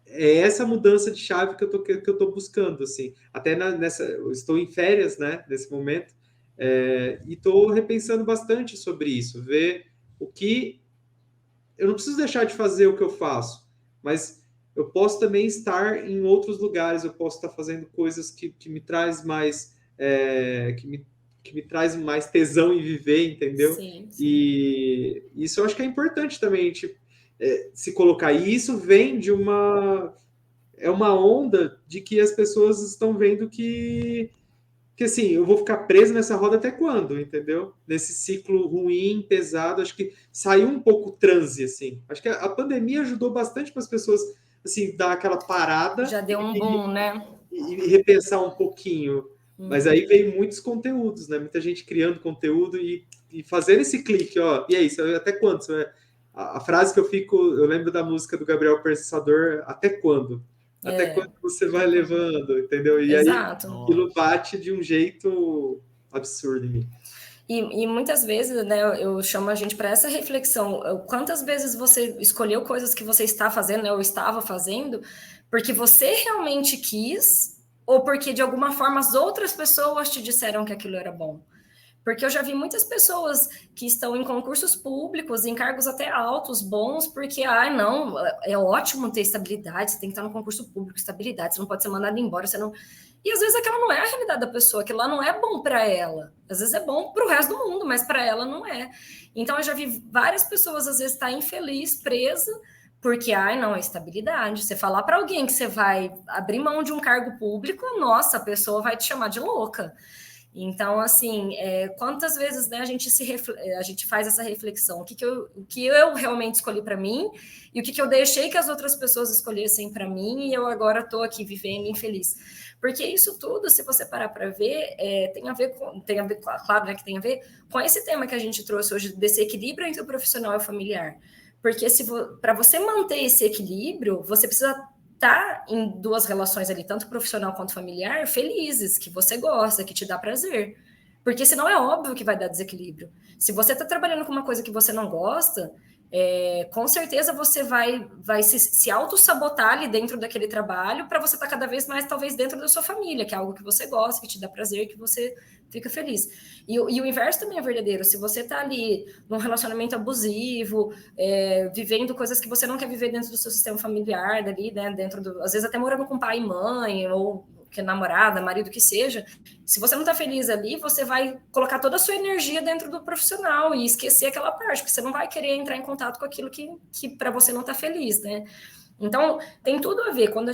essa mudança de chave que eu tô buscando, assim. Até eu estou em férias, né, nesse momento, e estou repensando bastante sobre isso, ver o que... Eu não preciso deixar de fazer o que eu faço, mas eu posso também estar em outros lugares, eu posso estar fazendo coisas que me traz mais... que me traz mais tesão em viver, entendeu? Sim, sim. E isso eu acho que é importante também, tipo, se colocar. E isso vem de uma onda de que as pessoas estão vendo que assim, eu vou ficar preso nessa roda até quando, entendeu? Nesse ciclo ruim, pesado, acho que saiu um pouco o transe, assim. Acho que a pandemia ajudou bastante para as pessoas, assim, dar aquela parada Já deu um boom, né? e repensar um pouquinho. Mas aí veio muitos conteúdos, né? Muita gente criando conteúdo e fazendo esse clique, ó. E é isso, até quando? A frase que eu lembro da música do Gabriel Pensador, até quando? Até quando você vai levando, entendeu? E aí Exato. aquilo bate de um jeito absurdo em mim. E muitas vezes, né, eu chamo a gente para essa reflexão. Quantas vezes você escolheu coisas que você está fazendo, né, ou estava fazendo, porque você realmente quis, ou porque de alguma forma as outras pessoas te disseram que aquilo era bom? Porque eu já vi muitas pessoas que estão em concursos públicos, em cargos até altos, bons, porque, não, é ótimo ter estabilidade, você tem que estar no concurso público, estabilidade, você não pode ser mandado embora, você não... E às vezes aquela não é a realidade da pessoa, aquilo lá não é bom para ela. Às vezes é bom para o resto do mundo, mas para ela não é. Então eu já vi várias pessoas, às vezes, estar infeliz, presa, porque, não, é estabilidade. Você falar para alguém que você vai abrir mão de um cargo público, nossa, a pessoa vai te chamar de louca. Então, assim, quantas vezes, né, a gente faz essa reflexão? O que eu realmente escolhi para mim e o que eu deixei que as outras pessoas escolhessem para mim e eu agora estou aqui vivendo infeliz. Porque isso tudo, se você parar para ver, tem a ver, claro, né, que tem a ver com esse tema que a gente trouxe hoje, desse equilíbrio entre o profissional e o familiar. Porque para você manter esse equilíbrio, você precisa estar em duas relações ali, tanto profissional quanto familiar, felizes, que você gosta, que te dá prazer. Porque senão é óbvio que vai dar desequilíbrio. Se você está trabalhando com uma coisa que você não gosta, com certeza você vai se auto-sabotar ali dentro daquele trabalho para você estar cada vez mais, talvez, dentro da sua família, que é algo que você gosta, que te dá prazer, que você fica feliz. E o inverso também é verdadeiro. Se você está ali num relacionamento abusivo, vivendo coisas que você não quer viver dentro do seu sistema familiar, dali, né, às vezes até morando com pai e mãe, ou que namorada, marido, que seja, se você não está feliz ali, você vai colocar toda a sua energia dentro do profissional e esquecer aquela parte, porque você não vai querer entrar em contato com aquilo que para você não está feliz, né? Então, tem tudo a ver. Quando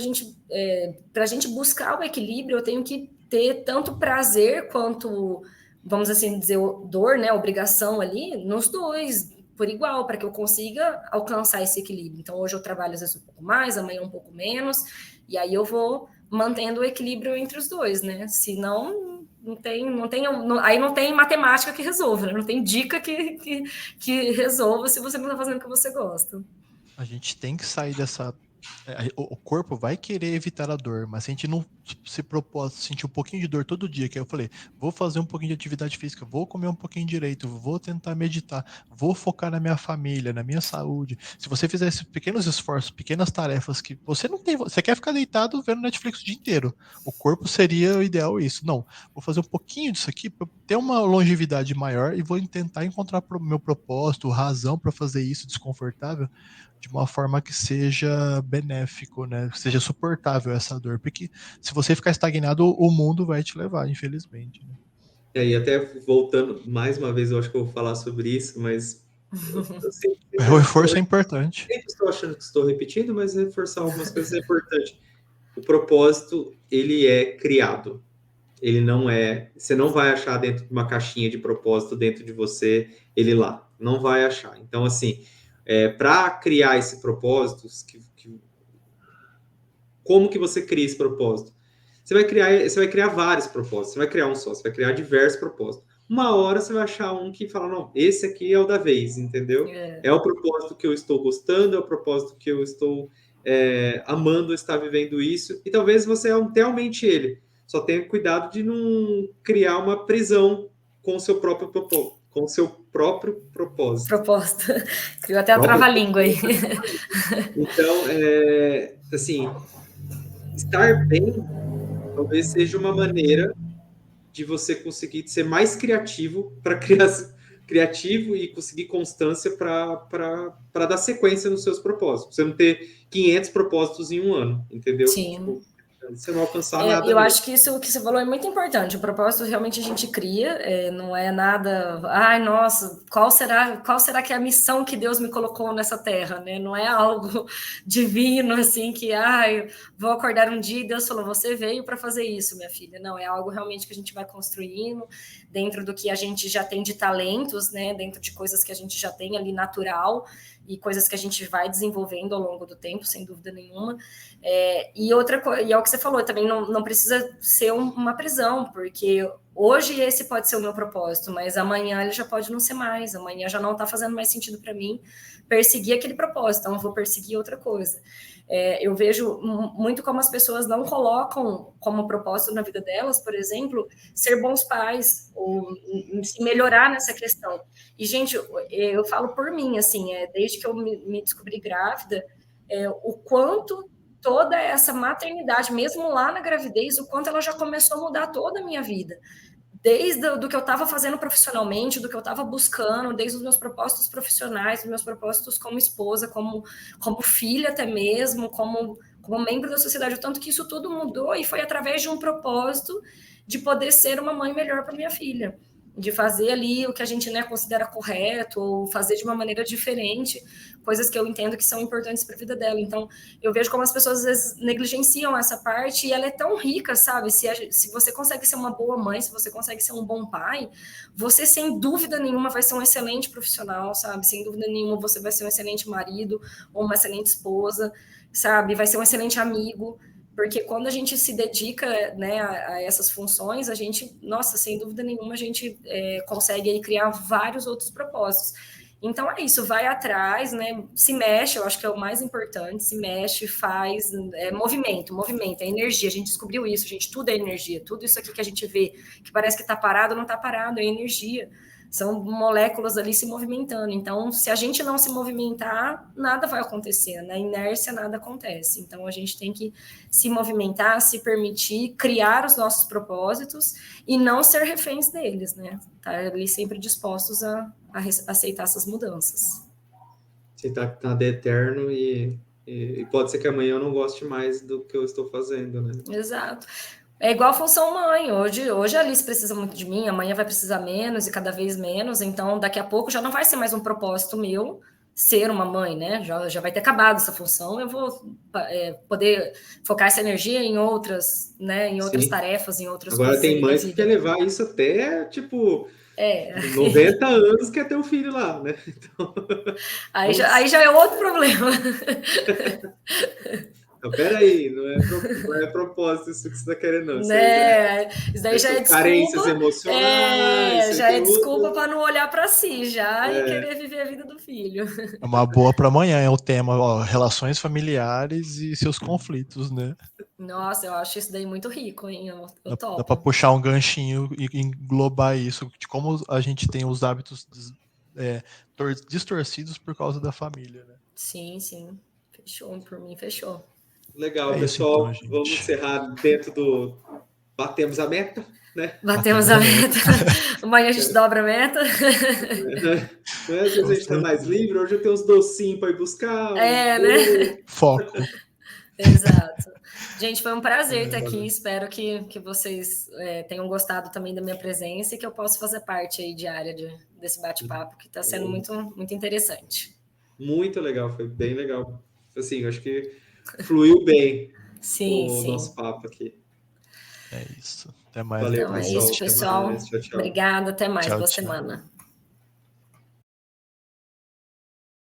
para a gente buscar o equilíbrio, eu tenho que ter tanto prazer quanto, vamos assim dizer, dor, né, obrigação ali, nos dois, por igual, para que eu consiga alcançar esse equilíbrio. Então, hoje eu trabalho às vezes um pouco mais, amanhã um pouco menos, e aí eu vou mantendo o equilíbrio entre os dois, né? Senão, aí não tem matemática que resolva, né? Não tem dica que resolva se você não está fazendo o que você gosta. A gente tem que sair dessa... O corpo vai querer evitar a dor, mas se a gente não se propôs sentir um pouquinho de dor todo dia, que eu falei, vou fazer um pouquinho de atividade física, vou comer um pouquinho direito, vou tentar meditar, vou focar na minha família, na minha saúde. Se você fizer esses pequenos esforços, pequenas tarefas que você não tem, você quer ficar deitado vendo Netflix o dia inteiro. O corpo seria o ideal isso. Não, vou fazer um pouquinho disso aqui para ter uma longevidade maior e vou tentar encontrar meu propósito, razão para fazer isso desconfortável de uma forma que seja benéfico, né? Que seja suportável essa dor, porque se você ficar estagnado, o mundo vai te levar, infelizmente. Né? E até voltando, mais uma vez, eu acho que eu vou falar sobre isso, mas O reforço é importante. Eu estou achando que estou repetindo, mas reforçar algumas coisas é importante. O propósito, ele é criado. Ele não é... Você não vai achar dentro de uma caixinha de propósito dentro de você, ele lá. Não vai achar. Então, assim, para criar esse propósito, como que você cria esse propósito? Você vai criar vários propósitos. Você vai criar um só, você vai criar diversos propósitos. Uma hora você vai achar um que fala, não, esse aqui é o da vez, entendeu? É o propósito que eu estou gostando, é o propósito que eu estou amando estar vivendo isso. E talvez você realmente ele. Só tenha cuidado de não criar uma prisão com o seu próprio propósito. Com o seu próprio propósito. Propósito. Criou até a trava-língua aí. Então, assim, estar bem talvez seja uma maneira de você conseguir ser mais criativo para criativo e conseguir constância para dar sequência nos seus propósitos. Você não ter 500 propósitos em um ano, entendeu? Sim. Tipo, você não alcançar nada. Eu acho que isso que você falou é muito importante. O propósito realmente a gente cria, não é nada. Ai, nossa, qual será que é a missão que Deus me colocou nessa terra, né? Não é algo divino assim que, vou acordar um dia e Deus falou, você veio para fazer isso, minha filha. Não, é algo realmente que a gente vai construindo dentro do que a gente já tem de talentos, né? Dentro de coisas que a gente já tem ali natural e coisas que a gente vai desenvolvendo ao longo do tempo, sem dúvida nenhuma. E outra coisa, e é o que você falou, também não precisa ser uma prisão, porque hoje esse pode ser o meu propósito, mas amanhã ele já pode não ser mais, amanhã já não está fazendo mais sentido para mim perseguir aquele propósito, então eu vou perseguir outra coisa. Eu vejo muito como as pessoas não colocam como propósito na vida delas, por exemplo, ser bons pais, ou se melhorar nessa questão. E, gente, eu falo por mim, assim, desde que eu me descobri grávida, o quanto toda essa maternidade, mesmo lá na gravidez, o quanto ela já começou a mudar toda a minha vida. Desde do que eu estava fazendo profissionalmente, do que eu estava buscando, desde os meus propósitos profissionais, os meus propósitos como esposa, como filha até mesmo, como membro da sociedade, o tanto que isso tudo mudou e foi através de um propósito de poder ser uma mãe melhor para minha filha, de fazer ali o que a gente, né, considera correto, ou fazer de uma maneira diferente, coisas que eu entendo que são importantes para a vida dela. Então, eu vejo como as pessoas às vezes negligenciam essa parte e ela é tão rica, sabe? Se você consegue ser uma boa mãe, se você consegue ser um bom pai, você, sem dúvida nenhuma, vai ser um excelente profissional, sabe? Sem dúvida nenhuma, você vai ser um excelente marido ou uma excelente esposa, sabe? Vai ser um excelente amigo. Porque quando a gente se dedica, né, a essas funções, a gente, nossa, sem dúvida nenhuma, a gente consegue aí criar vários outros propósitos. Então é isso, vai atrás, né? Se mexe, eu acho que é o mais importante, se mexe, faz, movimento, é energia. A gente descobriu isso, gente, tudo é energia, tudo isso aqui que a gente vê, que parece que está parado, não está parado, é energia. São moléculas ali se movimentando. Então, se a gente não se movimentar, nada vai acontecer. Na inércia, nada acontece. Então, a gente tem que se movimentar, se permitir, criar os nossos propósitos e não ser reféns deles, né? Estar ali sempre dispostos a aceitar essas mudanças. Aceitar que nada é eterno e pode ser que amanhã eu não goste mais do que eu estou fazendo, né? Exato. É igual a função mãe. Hoje a Alice precisa muito de mim, amanhã vai precisar menos e cada vez menos. Então, daqui a pouco já não vai ser mais um propósito meu ser uma mãe, né? Já vai ter acabado essa função. Eu vou poder focar essa energia em outras, né? Em outras tarefas, em outras Agora coisas. Tem mães que quer levar isso até, tipo, 90 anos quer ter um filho lá, né? Então, aí já é outro problema. Não, peraí, não é propósito isso que você está querendo, não. Isso daí já é desculpa. Carências emocionais. Já é desculpa para não olhar para si já e querer viver a vida do filho. É uma boa para amanhã, é o tema, ó, relações familiares e seus conflitos, né? Nossa, eu acho isso daí muito rico, hein? Eu topo. Dá para puxar um ganchinho e englobar isso, de como a gente tem os hábitos distorcidos por causa da família, né? Sim. Fechou, por mim, fechou. Legal, pessoal. Então, vamos encerrar dentro do... Batemos a meta, né? Batemos a meta. Amanhã a gente dobra a meta. Às vezes a gente tá mais livre, hoje eu tenho uns docinhos para ir buscar. Né? Foco. Exato. Gente, foi um prazer estar aqui. Espero que vocês tenham gostado também da minha presença e que eu possa fazer parte aí diária desse bate-papo, que está sendo muito, muito interessante. Muito legal, foi bem legal. Assim, eu acho que fluiu bem o nosso papo aqui. É isso. Até mais. Valeu, então pessoal. É isso, pessoal. Tchau, tchau. Obrigada, até mais. Tchau, Boa tchau. semana.